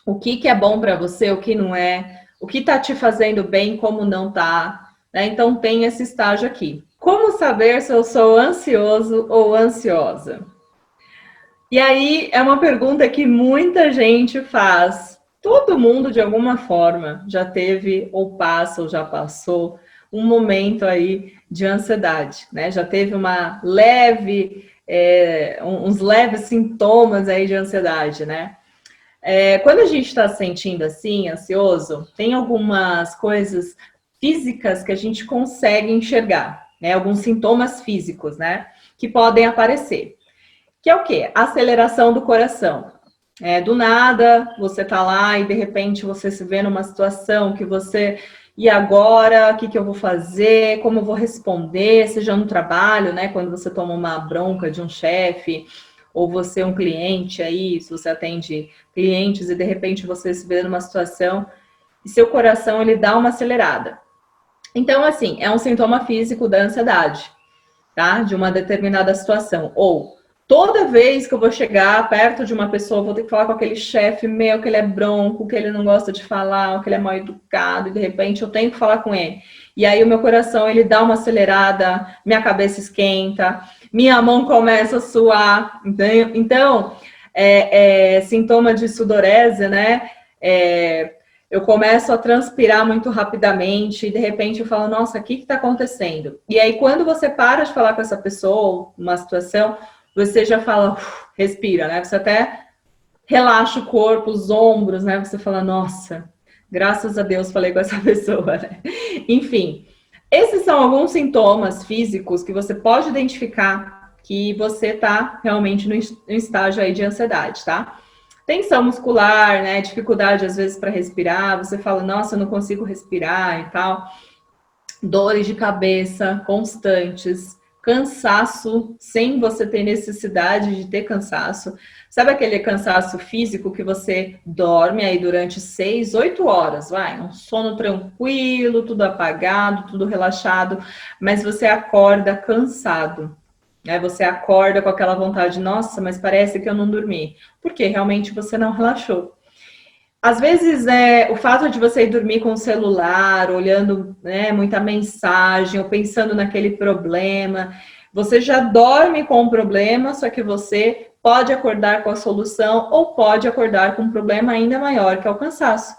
Speaker 1: o que é bom para você, o que não é, o que está te fazendo bem, como não está, né? Então tem esse estágio aqui. Como saber se eu sou ansioso ou ansiosa? E aí é uma pergunta que muita gente faz. Todo mundo, de alguma forma, já teve ou passa ou já passou um momento aí de ansiedade, né? Já teve uma leve, uns leves sintomas aí de ansiedade, né? Quando a gente está se sentindo assim, ansioso, tem algumas coisas físicas que a gente consegue enxergar, né? Alguns sintomas físicos, né? Que podem aparecer. Que é o quê? Aceleração do coração. Do nada, você tá lá e de repente você se vê numa situação que você... E agora, o que eu vou fazer? Como eu vou responder? Seja no trabalho, né? Quando você toma uma bronca de um chefe, ou você é um cliente aí, se você atende clientes e de repente você se vê numa situação e seu coração ele dá uma acelerada. Então, assim, é um sintoma físico da ansiedade, tá? De uma determinada situação. Ou toda vez que eu vou chegar perto de uma pessoa, vou ter que falar com aquele chefe meu, que ele é bronco, que ele não gosta de falar, que ele é mal educado, e de repente eu tenho que falar com ele. E aí o meu coração, ele dá uma acelerada, minha cabeça esquenta, minha mão começa a suar. Então, sintoma de sudorese, né? Eu começo a transpirar muito rapidamente e de repente eu falo, nossa, o que está acontecendo? E aí quando você para de falar com essa pessoa, uma situação, você já fala, respira, né? Você até relaxa o corpo, os ombros, né? Você fala, nossa, graças a Deus falei com essa pessoa, né? Enfim, esses são alguns sintomas físicos que você pode identificar que você está realmente no estágio aí de ansiedade, tá? Tensão muscular, né? Dificuldade às vezes para respirar, você fala, nossa, eu não consigo respirar e tal. Dores de cabeça constantes, cansaço sem você ter necessidade de ter cansaço. Sabe aquele cansaço físico que você dorme aí durante 6, 8 horas, vai? Um sono tranquilo, tudo apagado, tudo relaxado, mas você acorda cansado. Você acorda com aquela vontade, nossa, mas parece que eu não dormi. Porque realmente você não relaxou. Às vezes, o fato de você ir dormir com o celular, olhando, né, muita mensagem, ou pensando naquele problema, você já dorme com o problema, só que você pode acordar com a solução ou pode acordar com um problema ainda maior, que é o cansaço,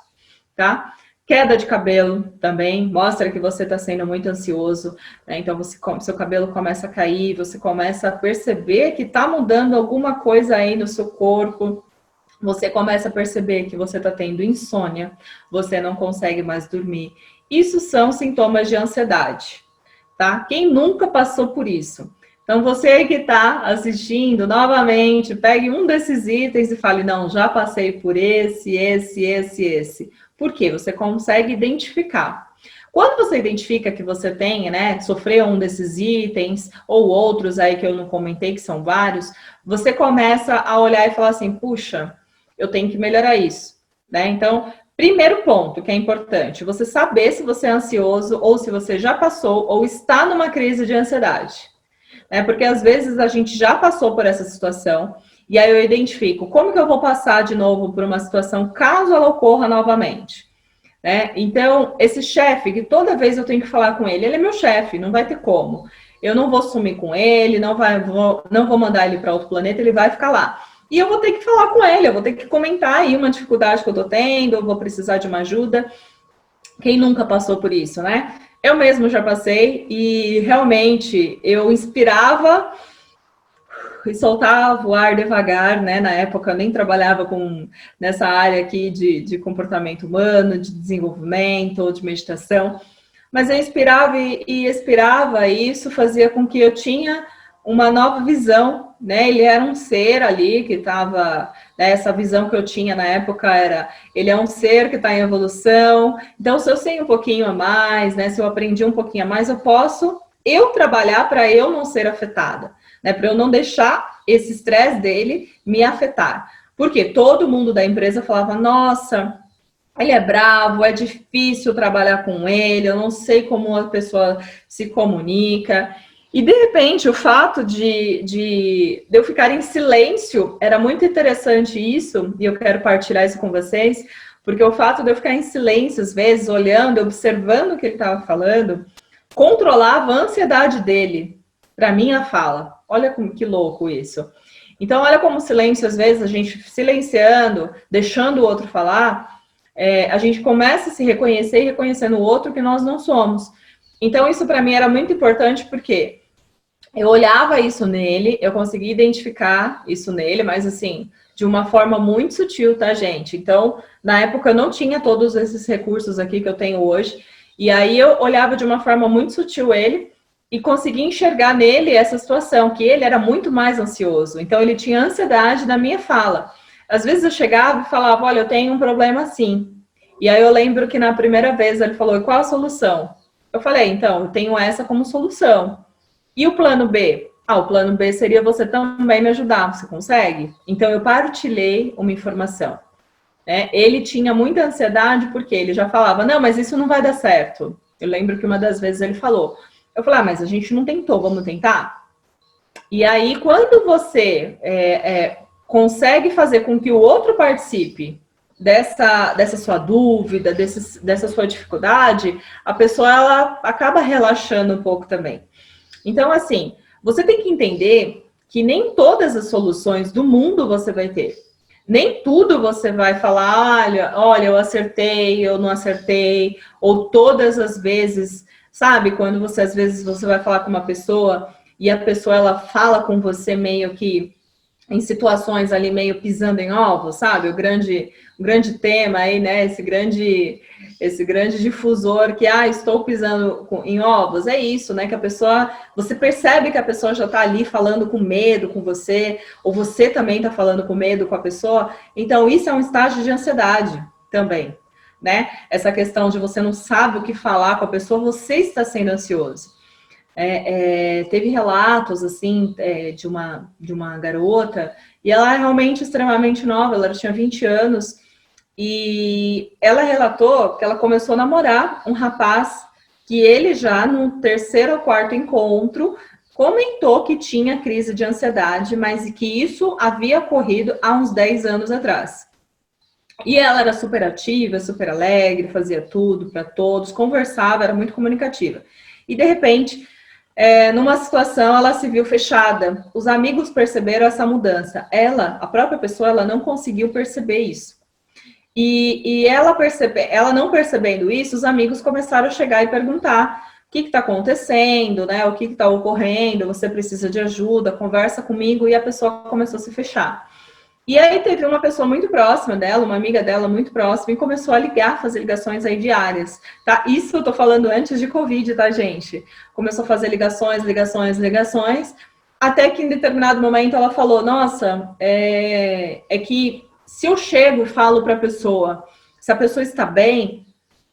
Speaker 1: tá? Queda de cabelo também mostra que você está sendo muito ansioso, né? Então seu cabelo começa a cair, você começa a perceber que está mudando alguma coisa aí no seu corpo. Você começa a perceber que você está tendo insônia, você não consegue mais dormir. Isso são sintomas de ansiedade, tá? Quem nunca passou por isso? Então, você que está assistindo, novamente, pegue um desses itens e fale, não, já passei por esse. Por quê? Você consegue identificar. Quando você identifica que você tem, né, sofreu um desses itens, ou outros aí que eu não comentei, que são vários, você começa a olhar e falar assim, puxa, eu tenho que melhorar isso, né? Então, primeiro ponto que é importante, você saber se você é ansioso ou se você já passou ou está numa crise de ansiedade, né? Porque às vezes a gente já passou por essa situação e aí eu identifico como que eu vou passar de novo por uma situação caso ela ocorra novamente, né? Então, esse chefe que toda vez eu tenho que falar com ele, ele é meu chefe, não vai ter como. Eu não vou sumir com ele, não vou mandar ele para outro planeta, ele vai ficar lá. E eu vou ter que falar com ele, eu vou ter que comentar aí uma dificuldade que eu tô tendo, eu vou precisar de uma ajuda. Quem nunca passou por isso, né? Eu mesmo já passei e realmente eu inspirava, e soltar o ar devagar, né? Na época eu nem trabalhava nessa área aqui de comportamento humano, de desenvolvimento, de meditação, mas eu inspirava e expirava, e isso fazia com que eu tinha uma nova visão, né? Ele era um ser ali que estava, né, essa visão que eu tinha na época era, ele é um ser que está em evolução, então se eu sei um pouquinho a mais, né? Se eu aprendi um pouquinho a mais, eu posso trabalhar para eu não ser afetada, né? Para eu não deixar esse estresse dele me afetar. Porque todo mundo da empresa falava, nossa, ele é bravo, é difícil trabalhar com ele, eu não sei como a pessoa se comunica. E, de repente, o fato de eu ficar em silêncio, era muito interessante isso, e eu quero partilhar isso com vocês, porque o fato de eu ficar em silêncio, às vezes, olhando, observando o que ele estava falando, controlava a ansiedade dele para minha fala. Olha que louco isso. Então, olha como o silêncio, às vezes, a gente silenciando, deixando o outro falar, a gente começa a se reconhecer e reconhecendo o outro que nós não somos. Então, isso para mim era muito importante porque eu olhava isso nele, eu conseguia identificar isso nele, mas assim, de uma forma muito sutil, tá, gente? Então, na época eu não tinha todos esses recursos aqui que eu tenho hoje, e aí eu olhava de uma forma muito sutil ele e conseguia enxergar nele essa situação, que ele era muito mais ansioso, então ele tinha ansiedade da minha fala. Às vezes eu chegava e falava, olha, eu tenho um problema assim. E aí eu lembro que na primeira vez ele falou, e qual a solução? Eu falei, então, eu tenho essa como solução. E o plano B? O plano B seria você também me ajudar, você consegue? Então eu partilhei uma informação. Né? Ele tinha muita ansiedade porque ele já falava, não, mas isso não vai dar certo. Eu lembro que uma das vezes ele falou, eu falei, mas a gente não tentou, vamos tentar? E aí, quando você consegue fazer com que o outro participe dessa sua dúvida, dessa sua dificuldade, a pessoa ela acaba relaxando um pouco também. Então, assim, você tem que entender que nem todas as soluções do mundo você vai ter. Nem tudo você vai falar, olha, eu acertei, eu não acertei, ou todas as vezes, sabe? Quando você, às vezes, você vai falar com uma pessoa e a pessoa, ela fala com você meio que em situações ali meio pisando em ovos, sabe? O grande tema aí, né? Esse grande difusor que, estou pisando em ovos, é isso, né? Que a pessoa, você percebe que a pessoa já está ali falando com medo com você, ou você também está falando com medo com a pessoa, então isso é um estágio de ansiedade também, né? Essa questão de você não sabe o que falar com a pessoa, você está sendo ansioso. Teve relatos, assim, de uma garota, e ela é realmente extremamente nova, ela tinha 20 anos, e ela relatou que ela começou a namorar um rapaz que ele já no terceiro ou quarto encontro comentou que tinha crise de ansiedade, mas que isso havia ocorrido há uns 10 anos atrás. E ela era super ativa, super alegre, fazia tudo para todos, conversava, era muito comunicativa. E de repente, numa situação, ela se viu fechada. Os amigos perceberam essa mudança. Ela, a própria pessoa, ela não conseguiu perceber isso. E ela não percebendo isso, os amigos começaram a chegar e perguntar o que está acontecendo, né? O que está ocorrendo, você precisa de ajuda, conversa comigo, e a pessoa começou a se fechar. E aí teve uma pessoa muito próxima dela, uma amiga dela muito próxima, e começou a fazer ligações aí diárias, tá? Isso eu tô falando antes de Covid, tá, gente? Começou a fazer ligações, até que em determinado momento ela falou, nossa, é que se eu chego e falo para a pessoa, se a pessoa está bem,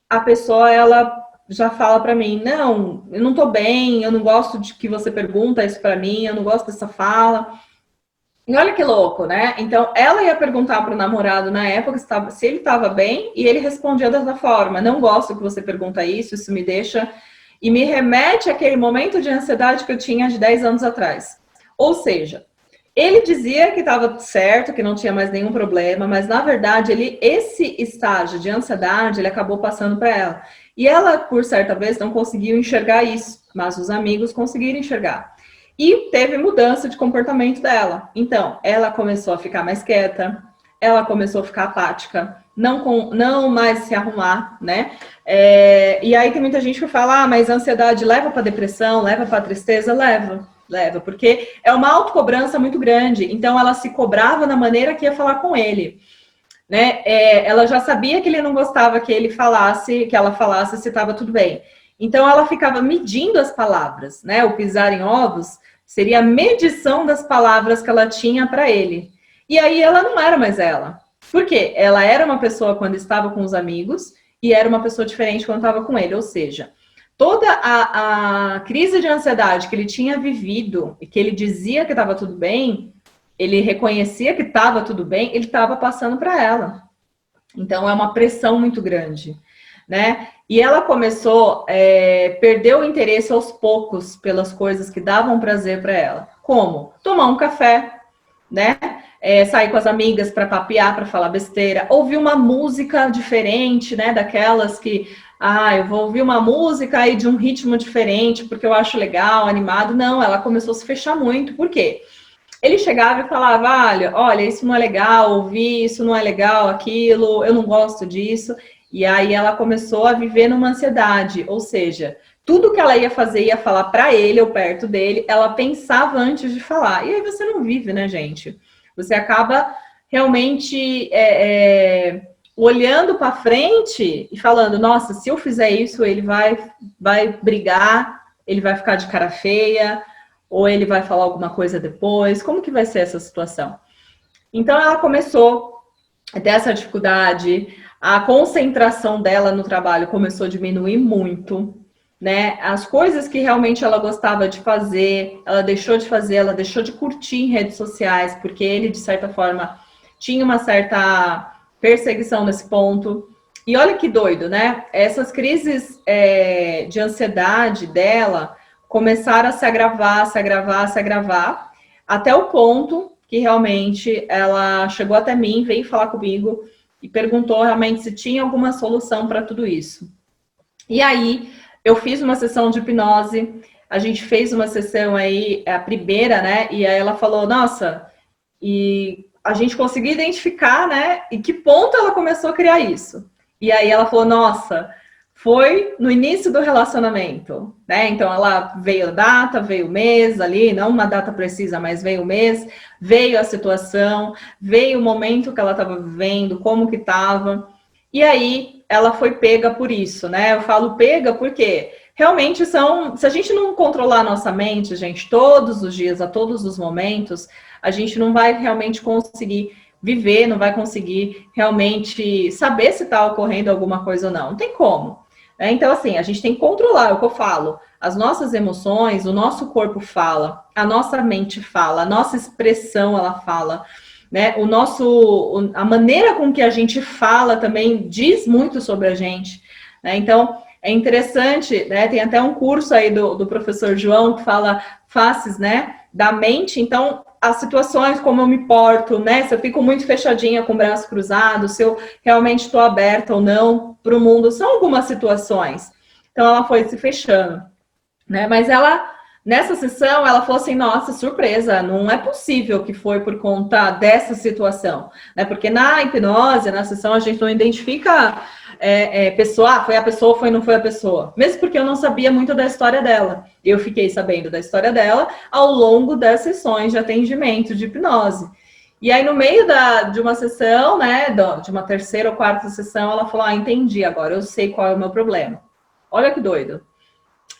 Speaker 1: a pessoa, ela já fala para mim, não, eu não tô bem, eu não gosto de que você pergunta isso para mim, eu não gosto dessa fala. E olha que louco, né? Então, ela ia perguntar para o namorado na época se ele estava bem, e ele respondia dessa forma, não gosto que você pergunta isso me deixa... E me remete àquele momento de ansiedade que eu tinha de 10 anos atrás. Ou seja, ele dizia que estava certo, que não tinha mais nenhum problema, mas na verdade, esse estágio de ansiedade, ele acabou passando para ela. E ela, por certa vez, não conseguiu enxergar isso, mas os amigos conseguiram enxergar. E teve mudança de comportamento dela. Então, ela começou a ficar mais quieta, ela começou a ficar apática, não mais se arrumar, né? E aí tem muita gente que fala, mas a ansiedade leva para depressão, leva para tristeza? Leva. leva, porque é uma autocobrança muito grande. Então, ela se cobrava na maneira que ia falar com ele, né? Ela já sabia que ele não gostava que ele falasse, que ela falasse se estava tudo bem. Então, ela ficava medindo as palavras, né? O pisar em ovos seria a medição das palavras que ela tinha para ele. E aí, ela não era mais ela. Por quê? Ela era uma pessoa quando estava com os amigos e era uma pessoa diferente quando estava com ele. Ou seja, toda a crise de ansiedade que ele tinha vivido e que ele dizia que estava tudo bem, ele reconhecia que estava tudo bem, ele estava passando para ela. Então, é uma pressão muito grande, né? E ela começou a perder o interesse aos poucos pelas coisas que davam prazer para ela. Como? Tomar um café, né? Sair com as amigas para papear, para falar besteira, ouvir uma música diferente, né? Daquelas que, eu vou ouvir uma música aí de um ritmo diferente, porque eu acho legal, animado. Não, ela começou a se fechar muito. Por quê? Ele chegava e falava, olha, isso não é legal, ouvir, isso não é legal, aquilo, eu não gosto disso. E aí ela começou a viver numa ansiedade, ou seja, tudo que ela ia fazer, ia falar para ele ou perto dele, ela pensava antes de falar. E aí você não vive, né, gente? Você acaba realmente olhando para frente e falando, nossa, se eu fizer isso, ele vai brigar, ele vai ficar de cara feia, ou ele vai falar alguma coisa depois, como que vai ser essa situação? Então, ela começou a ter essa dificuldade, a concentração dela no trabalho começou a diminuir muito, né? As coisas que realmente ela gostava de fazer, ela deixou de fazer, ela deixou de curtir em redes sociais, porque ele, de certa forma, tinha uma certa perseguição nesse ponto. E olha que doido, né? Essas crises de ansiedade dela começaram a se agravar, se agravar, se agravar, até o ponto que realmente ela chegou até mim, veio falar comigo e perguntou realmente se tinha alguma solução para tudo isso. E aí, eu fiz uma sessão de hipnose, a gente fez uma sessão aí, a primeira, né? E aí ela falou, nossa, e a gente conseguiu identificar, né? Em que ponto ela começou a criar isso. E aí ela falou, nossa, foi no início do relacionamento, né? Então ela veio a data, veio o mês ali, não uma data precisa, mas veio o mês, veio a situação, veio o momento que ela estava vivendo, como que estava. E aí ela foi pega por isso, né? Eu falo pega porque realmente se a gente não controlar a nossa mente, gente, todos os dias, a todos os momentos, a gente não vai realmente conseguir viver, não vai conseguir realmente saber se está ocorrendo alguma coisa ou não. Não tem como. Então, assim, a gente tem que controlar, é o que eu falo. As nossas emoções, o nosso corpo fala, a nossa mente fala, a nossa expressão, ela fala, né? A maneira com que a gente fala também diz muito sobre a gente, né? Então, é interessante, né? Tem até um curso aí do professor João que fala faces, né? Da mente. Então, as situações, como eu me porto, né? Se eu fico muito fechadinha com o braço cruzado, se eu realmente estou aberta ou não para o mundo, são algumas situações. Então, ela foi se fechando, né? Mas ela, nessa sessão, ela falou assim, nossa, surpresa, não é possível que foi por conta dessa situação, né? Porque na hipnose, na sessão, a gente não identifica pessoa, foi a pessoa, não foi a pessoa. Mesmo porque eu não sabia muito da história dela. Eu fiquei sabendo da história dela ao longo das sessões de atendimento de hipnose. E aí, no meio de uma sessão, né, de uma terceira ou quarta sessão, ela falou, entendi agora, eu sei qual é o meu problema. Olha que doido.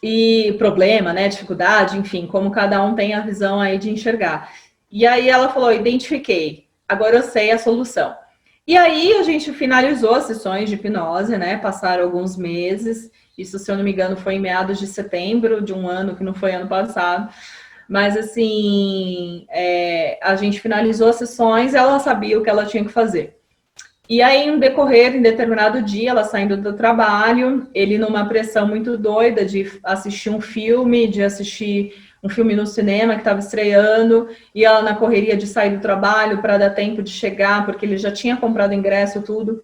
Speaker 1: E problema, né, dificuldade, enfim, como cada um tem a visão aí de enxergar. E aí ela falou, identifiquei, agora eu sei a solução. E aí a gente finalizou as sessões de hipnose, né, passaram alguns meses, isso, se eu não me engano, foi em meados de setembro de um ano, que não foi ano passado, mas assim, a gente finalizou as sessões e ela sabia o que ela tinha que fazer. E aí, em determinado dia, ela saindo do trabalho, ele numa pressão muito doida de assistir um filme, no cinema que estava estreando, e ela na correria de sair do trabalho para dar tempo de chegar, porque ele já tinha comprado ingresso e tudo.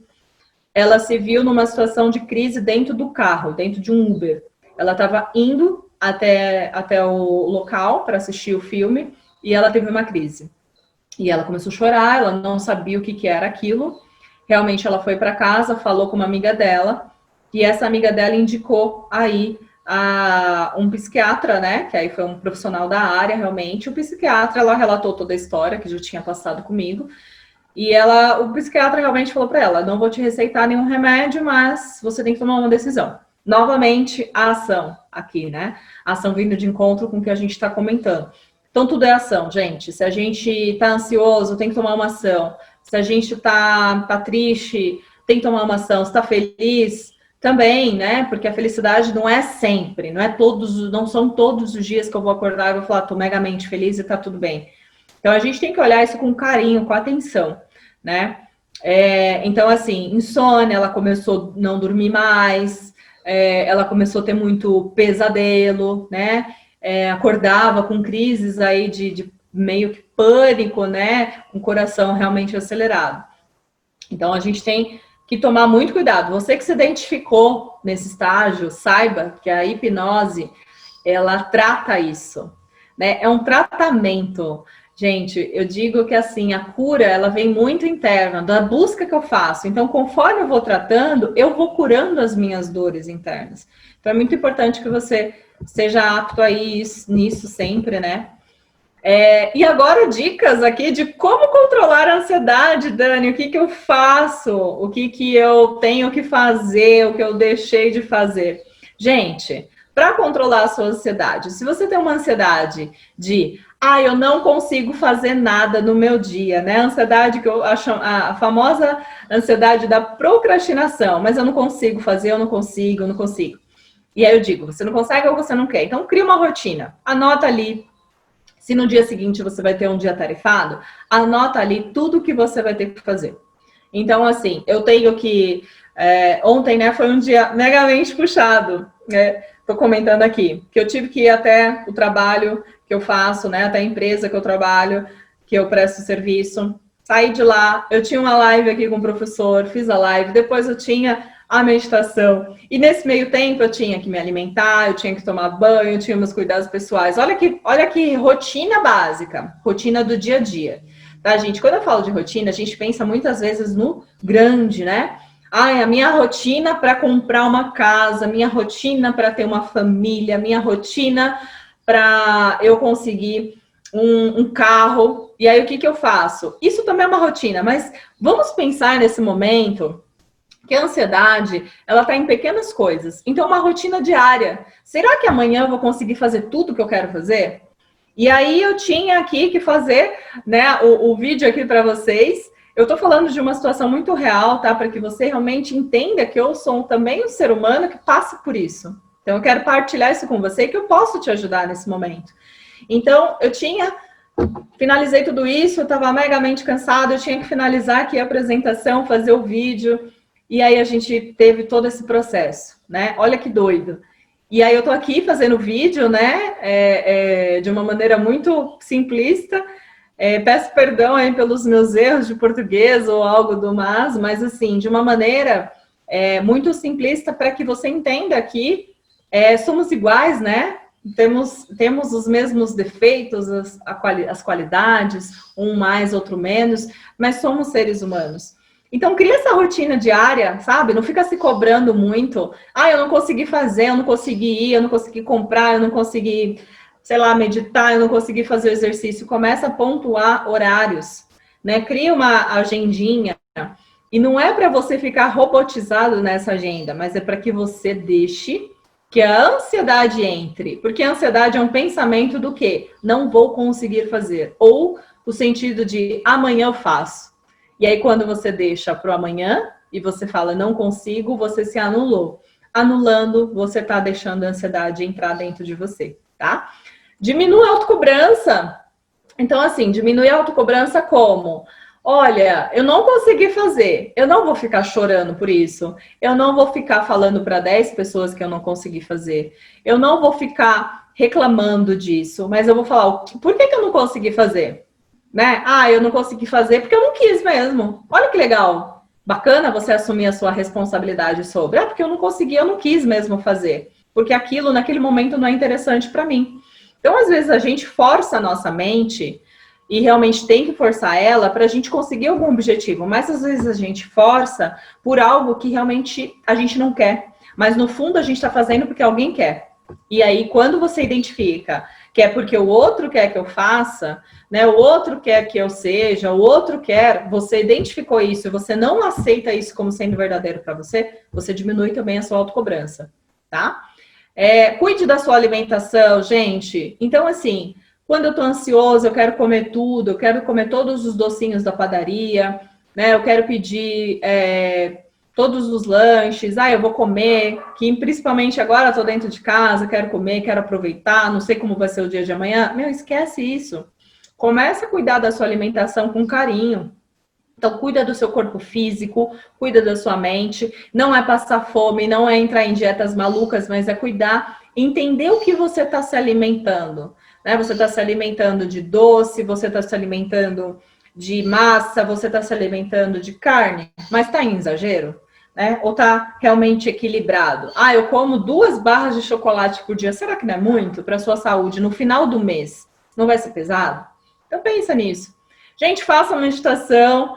Speaker 1: Ela se viu numa situação de crise dentro do carro, dentro de um Uber. Ela estava indo até o local para assistir o filme, e ela teve uma crise. E ela começou a chorar, ela não sabia o que era aquilo. Realmente ela foi para casa, falou com uma amiga dela, e essa amiga dela indicou aí um psiquiatra, né, que aí foi um profissional da área realmente, o psiquiatra, ela relatou toda a história que já tinha passado comigo, e o psiquiatra realmente falou para ela, não vou te receitar nenhum remédio, mas você tem que tomar uma decisão. Novamente, a ação aqui, né, a ação vindo de encontro com o que a gente está comentando. Então, tudo é ação, gente. Se a gente está ansioso, tem que tomar uma ação. Se a gente tá triste, tem que tomar uma ação. Se está feliz, também, né? Porque a felicidade não é sempre, não são todos os dias que eu vou acordar e vou falar, tô megamente feliz e tá tudo bem. Então, a gente tem que olhar isso com carinho, com atenção, né? Então, assim, insônia, ela começou a não dormir mais, ela começou a ter muito pesadelo, né? Acordava com crises aí de meio que pânico, né? Com o coração realmente acelerado. Então, a gente tem que tomar muito cuidado. Você que se identificou nesse estágio, saiba que a hipnose, ela trata isso, né? É um tratamento. Gente, eu digo que assim, a cura, ela vem muito interna, da busca que eu faço. Então, conforme eu vou tratando, eu vou curando as minhas dores internas. Então, é muito importante que você seja apto a ir nisso sempre, né? E agora, dicas aqui de como controlar a ansiedade, Dani. O que eu faço? O que eu tenho que fazer? O que eu deixei de fazer? Gente, para controlar a sua ansiedade, se você tem uma ansiedade de eu não consigo fazer nada no meu dia, né? A ansiedade que eu acho a famosa ansiedade da procrastinação, mas eu não consigo fazer, eu não consigo. E aí eu digo, você não consegue ou você não quer. Então, cria uma rotina. Anota ali. Se no dia seguinte você vai ter um dia tarefado, anota ali tudo que você vai ter que fazer. Então, assim, eu tenho que... ontem, né, foi um dia megamente puxado, né? Tô comentando aqui, que eu tive que ir até o trabalho que eu faço, né, até a empresa que eu trabalho, que eu presto serviço. Saí de lá, eu tinha uma live aqui com o professor, fiz a live, depois eu tinha a meditação. E nesse meio tempo eu tinha que me alimentar, eu tinha que tomar banho, eu tinha meus cuidados pessoais. Olha que rotina básica, rotina do dia a dia. Tá, gente? Quando eu falo de rotina, a gente pensa muitas vezes no grande, né? A minha rotina para comprar uma casa, minha rotina para ter uma família, minha rotina para eu conseguir um carro. E aí, o que eu faço? Isso também é uma rotina, mas vamos pensar nesse momento que a ansiedade, ela está em pequenas coisas. Então, uma rotina diária. Será que amanhã eu vou conseguir fazer tudo que eu quero fazer? E aí, eu tinha aqui que fazer, né, o vídeo aqui para vocês. Eu estou falando de uma situação muito real, tá? Para que você realmente entenda que eu sou também um ser humano que passa por isso. Então, eu quero partilhar isso com você, que eu posso te ajudar nesse momento. Então, finalizei tudo isso, eu estava megamente cansada, eu tinha que finalizar aqui a apresentação, fazer o vídeo, e aí a gente teve todo esse processo, né? Olha que doido. E aí eu tô aqui fazendo vídeo, né, de uma maneira muito simplista. Peço perdão aí pelos meus erros de português ou algo do mas assim, de uma maneira muito simplista para que você entenda que somos iguais, né? Temos os mesmos defeitos, as qualidades, um mais, outro menos, mas somos seres humanos. Então, cria essa rotina diária, sabe? Não fica se cobrando muito. Eu não consegui fazer, eu não consegui ir, eu não consegui comprar, eu não consegui, sei lá, meditar, eu não consegui fazer o exercício. Começa a pontuar horários, né? Cria uma agendinha. E não é para você ficar robotizado nessa agenda, mas é para que você deixe que a ansiedade entre. Porque a ansiedade é um pensamento do quê? Não vou conseguir fazer. Ou o sentido de amanhã eu faço. E aí, quando você deixa para o amanhã e você fala não consigo, você se anulou. Anulando, você está deixando a ansiedade entrar dentro de você, tá? Diminui a autocobrança. Então, assim, diminui a autocobrança como? Olha, eu não consegui fazer, eu não vou ficar chorando por isso, eu não vou ficar falando para 10 pessoas que eu não consegui fazer, eu não vou ficar reclamando disso, mas eu vou falar, por que eu não consegui fazer? Né? Eu não consegui fazer porque eu não quis mesmo. Olha que legal. Bacana você assumir a sua responsabilidade sobre. Porque eu não consegui, eu não quis mesmo fazer. Porque aquilo, naquele momento, não é interessante para mim. Então, às vezes, a gente força a nossa mente e realmente tem que forçar ela para a gente conseguir algum objetivo. Mas, às vezes, a gente força por algo que realmente a gente não quer. Mas, no fundo, a gente está fazendo porque alguém quer. E aí, quando você identifica que é porque o outro quer que eu faça, né? O outro quer que eu seja, o outro quer, você identificou isso, e você não aceita isso como sendo verdadeiro para você, você diminui também a sua autocobrança, tá? Cuide da sua alimentação, gente. Então, assim, quando eu tô ansioso, eu quero comer tudo, eu quero comer todos os docinhos da padaria, né? Eu quero pedir todos os lanches, eu vou comer, que principalmente agora eu tô dentro de casa, quero comer, quero aproveitar, não sei como vai ser o dia de amanhã. Meu, esquece isso. Começa a cuidar da sua alimentação com carinho. Então, cuida do seu corpo físico, cuida da sua mente. Não é passar fome, não é entrar em dietas malucas, mas é cuidar, entender o que você está se alimentando. Né? Você está se alimentando de doce, você está se alimentando de massa, você está se alimentando de carne, mas está em exagero? Né? Ou está realmente equilibrado? Eu como 2 barras de chocolate por dia. Será que não é muito para a sua saúde no final do mês? Não vai ser pesado? Então, pensa nisso. Gente, faça meditação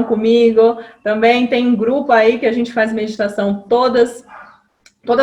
Speaker 1: comigo. Também tem um grupo aí que a gente faz meditação toda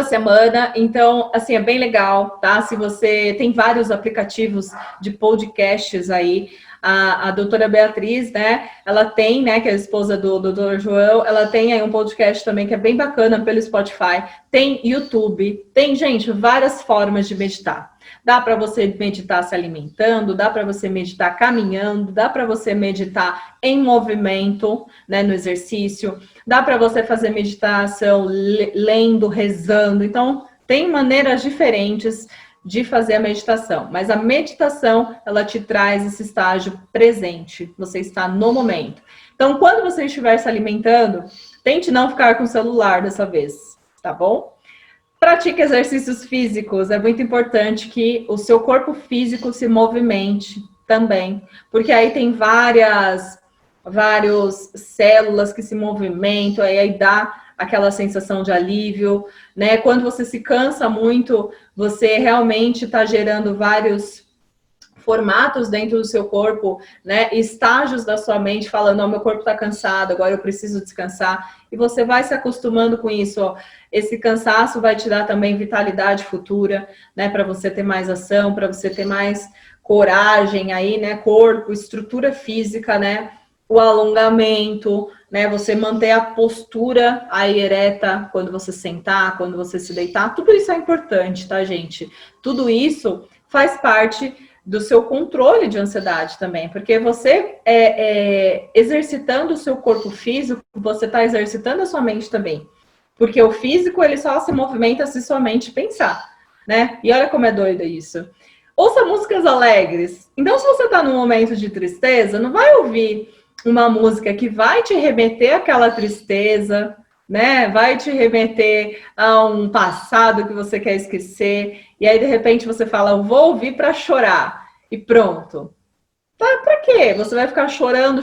Speaker 1: semana. Então, assim, é bem legal, tá? Se você tem vários aplicativos de podcasts aí, a doutora Beatriz, né? Ela tem, né? Que é a esposa do doutor João, ela tem aí um podcast também que é bem bacana pelo Spotify. Tem YouTube, tem, gente, várias formas de meditar. Dá para você meditar se alimentando, dá para você meditar caminhando, dá para você meditar em movimento, né, no exercício, dá para você fazer meditação lendo, rezando. Então, tem maneiras diferentes de fazer a meditação, mas a meditação, ela te traz esse estágio presente, você está no momento. Então, quando você estiver se alimentando, tente não ficar com o celular dessa vez, tá bom? Pratique exercícios físicos, é muito importante que o seu corpo físico se movimente também, porque aí tem várias células que se movimentam, aí dá aquela sensação de alívio, né? Quando você se cansa muito, você realmente está gerando vários formatos dentro do seu corpo, né? Estágios da sua mente falando, meu corpo está cansado, agora eu preciso descansar. E você vai se acostumando com isso, ó. Esse cansaço vai te dar também vitalidade futura, né? Para você ter mais ação, para você ter mais coragem aí, né? Corpo, estrutura física, né? O alongamento, né? Você manter a postura aí ereta quando você sentar, quando você se deitar. Tudo isso é importante, tá, gente? Tudo isso faz parte do seu controle de ansiedade também, porque você exercitando o seu corpo físico, você está exercitando a sua mente também, porque o físico ele só se movimenta se sua mente pensar, né? E olha como é doido isso. Ouça músicas alegres. Então, se você está num momento de tristeza, não vai ouvir uma música que vai te remeter àquela tristeza, né? Vai te remeter a um passado que você quer esquecer, e aí de repente você fala, eu vou ouvir para chorar, e pronto. Para quê? Você vai ficar chorando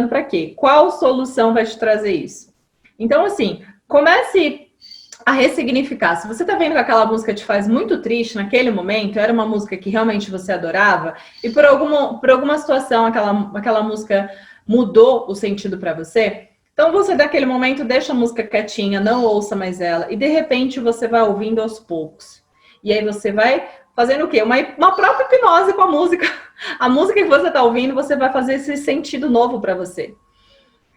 Speaker 1: para quê? Qual solução vai te trazer isso? Então, assim, comece a ressignificar. Se você tá vendo que aquela música te faz muito triste naquele momento, era uma música que realmente você adorava, e por alguma situação aquela música mudou o sentido para você, então você daquele momento deixa a música quietinha, não ouça mais ela, e de repente você vai ouvindo aos poucos. E aí você vai fazendo o quê? Uma própria hipnose com a música. A música que você está ouvindo, você vai fazer esse sentido novo para você.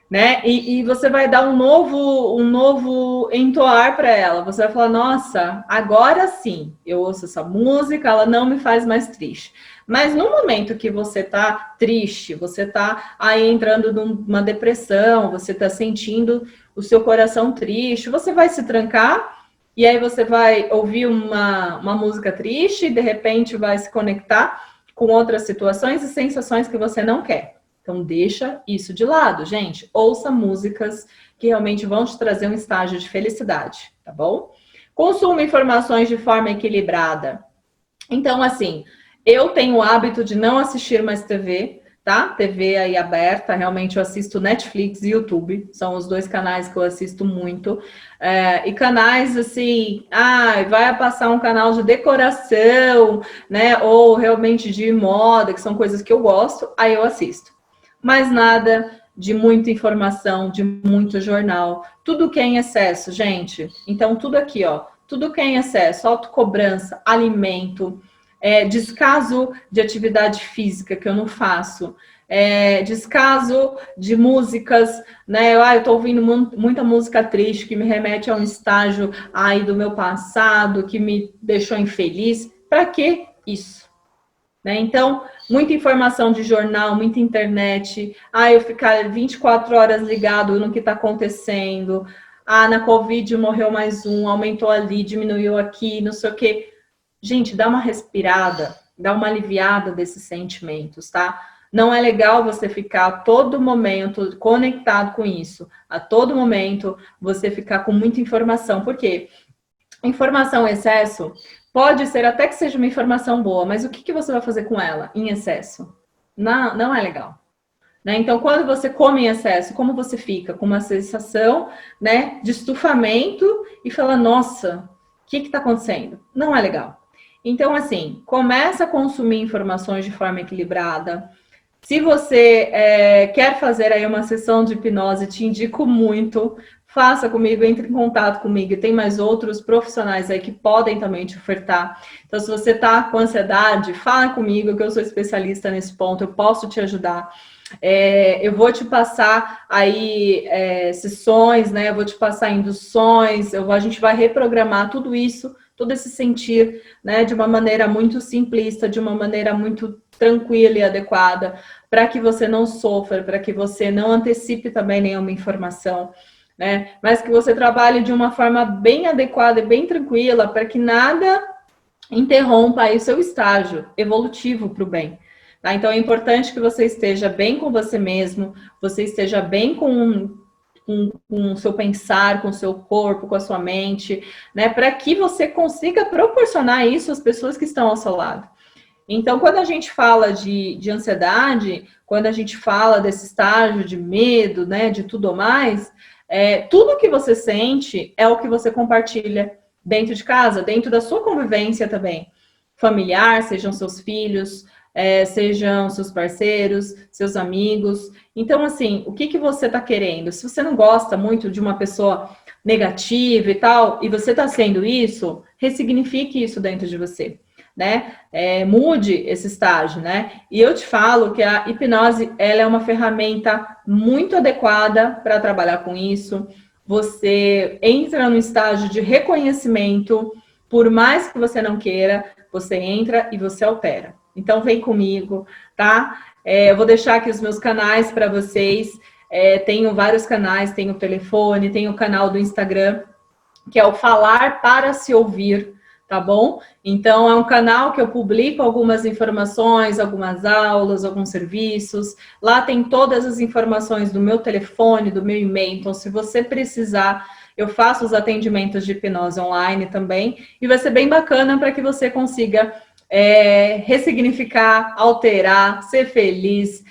Speaker 1: Né? E você vai dar um novo entoar para ela. Você vai falar, nossa, agora sim, eu ouço essa música, ela não me faz mais triste. Mas no momento que você está triste, você está aí entrando numa depressão, você está sentindo o seu coração triste, você vai se trancar e aí você vai ouvir uma música triste e de repente vai se conectar com outras situações e sensações que você não quer. Então, deixa isso de lado, gente. Ouça músicas que realmente vão te trazer um estágio de felicidade, tá bom? Consuma informações de forma equilibrada. Então, assim, eu tenho o hábito de não assistir mais TV, tá? TV aí aberta, realmente eu assisto Netflix e YouTube, são os 2 canais que eu assisto muito. E canais assim, vai passar um canal de decoração, né? Ou realmente de moda, que são coisas que eu gosto, aí eu assisto. Mas nada de muita informação, de muito jornal. Tudo que é em excesso, gente. Então, tudo aqui, ó. tudo que é em excesso, autocobrança, alimento, descaso de atividade física que eu não faço, descaso de músicas, né? Eu estou ouvindo muita música triste que me remete a um estágio aí do meu passado, que me deixou infeliz. Para que isso? Né? Então, muita informação de jornal, muita internet, eu ficar 24 horas ligado no que está acontecendo, na Covid morreu mais um, aumentou ali, diminuiu aqui, não sei o quê. Gente, dá uma respirada, dá uma aliviada desses sentimentos, tá? Não é legal você ficar a todo momento conectado com isso. A todo momento você ficar com muita informação. Por quê? Informação em excesso pode ser até que seja uma informação boa, mas o que você vai fazer com ela em excesso? Não é legal. Né? Então, quando você come em excesso, como você fica? Com uma sensação, né, de estufamento e fala, nossa, o que está acontecendo? Não é legal. Então, assim, começa a consumir informações de forma equilibrada. Se você quer fazer aí uma sessão de hipnose, te indico muito, faça comigo, entre em contato comigo. Tem mais outros profissionais aí que podem também te ofertar. Então, se você está com ansiedade, fala comigo, que eu sou especialista nesse ponto, eu posso te ajudar. Eu vou te passar aí sessões, né? Eu vou te passar induções, a gente vai reprogramar tudo isso, todo esse sentir, né? De uma maneira muito simplista, de uma maneira muito tranquila e adequada, para que você não sofra, para que você não antecipe também nenhuma informação, né? Mas que você trabalhe de uma forma bem adequada e bem tranquila, para que nada interrompa aí o seu estágio evolutivo para o bem. Tá? Então, é importante que você esteja bem com você mesmo, você esteja bem com o seu pensar, com o seu corpo, com a sua mente, né? Para que você consiga proporcionar isso às pessoas que estão ao seu lado. Então, quando a gente fala de ansiedade, quando a gente fala desse estágio de medo, né, de tudo mais, tudo que você sente é o que você compartilha dentro de casa, dentro da sua convivência também. Familiar, sejam seus filhos, sejam seus parceiros, seus amigos. Então, assim, o que você está querendo? Se você não gosta muito de uma pessoa negativa e tal, e você está sendo isso, ressignifique isso dentro de você, né? Mude esse estágio, né? E eu te falo que a hipnose, ela é uma ferramenta muito adequada para trabalhar com isso. Você entra no estágio de reconhecimento, por mais que você não queira, você entra e você altera. Então, vem comigo, tá? Eu vou deixar aqui os meus canais para vocês. Tenho vários canais, tenho o telefone, tenho o canal do Instagram, que é o Falar para Se Ouvir, tá bom? Então, é um canal que eu publico algumas informações, algumas aulas, alguns serviços. Lá tem todas as informações do meu telefone, do meu e-mail. Então, se você precisar, eu faço os atendimentos de hipnose online também. E vai ser bem bacana para que você consiga ressignificar, alterar, ser feliz,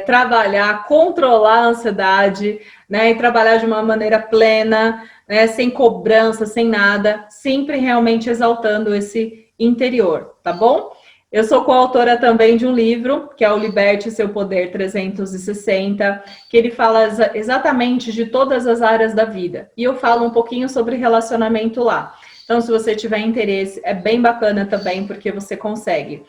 Speaker 1: trabalhar, controlar a ansiedade, né? E trabalhar de uma maneira plena, né, sem cobrança, sem nada, sempre realmente exaltando esse interior, tá bom? Eu sou coautora também de um livro, que é o Liberte Seu Poder 360, que ele fala exatamente de todas as áreas da vida. E eu falo um pouquinho sobre relacionamento lá. Então, se você tiver interesse, é bem bacana também, porque você consegue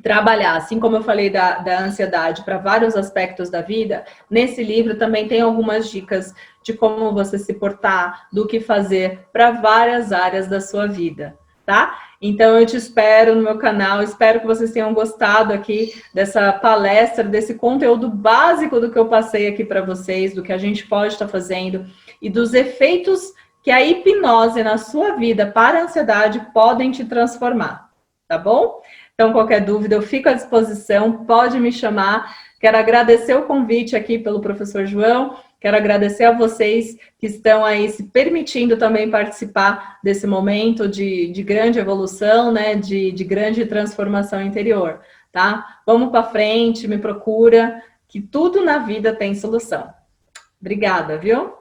Speaker 1: trabalhar, assim como eu falei da ansiedade para vários aspectos da vida, nesse livro também tem algumas dicas de como você se portar, do que fazer para várias áreas da sua vida, tá? Então, eu te espero no meu canal, espero que vocês tenham gostado aqui dessa palestra, desse conteúdo básico do que eu passei aqui para vocês, do que a gente pode estar fazendo e dos efeitos que a hipnose na sua vida para a ansiedade podem te transformar, tá bom? Então, qualquer dúvida, eu fico à disposição, pode me chamar. Quero agradecer o convite aqui pelo professor João, quero agradecer a vocês que estão aí se permitindo também participar desse momento de grande evolução, né, de grande transformação interior, tá? Vamos para frente, me procura, que tudo na vida tem solução. Obrigada, viu?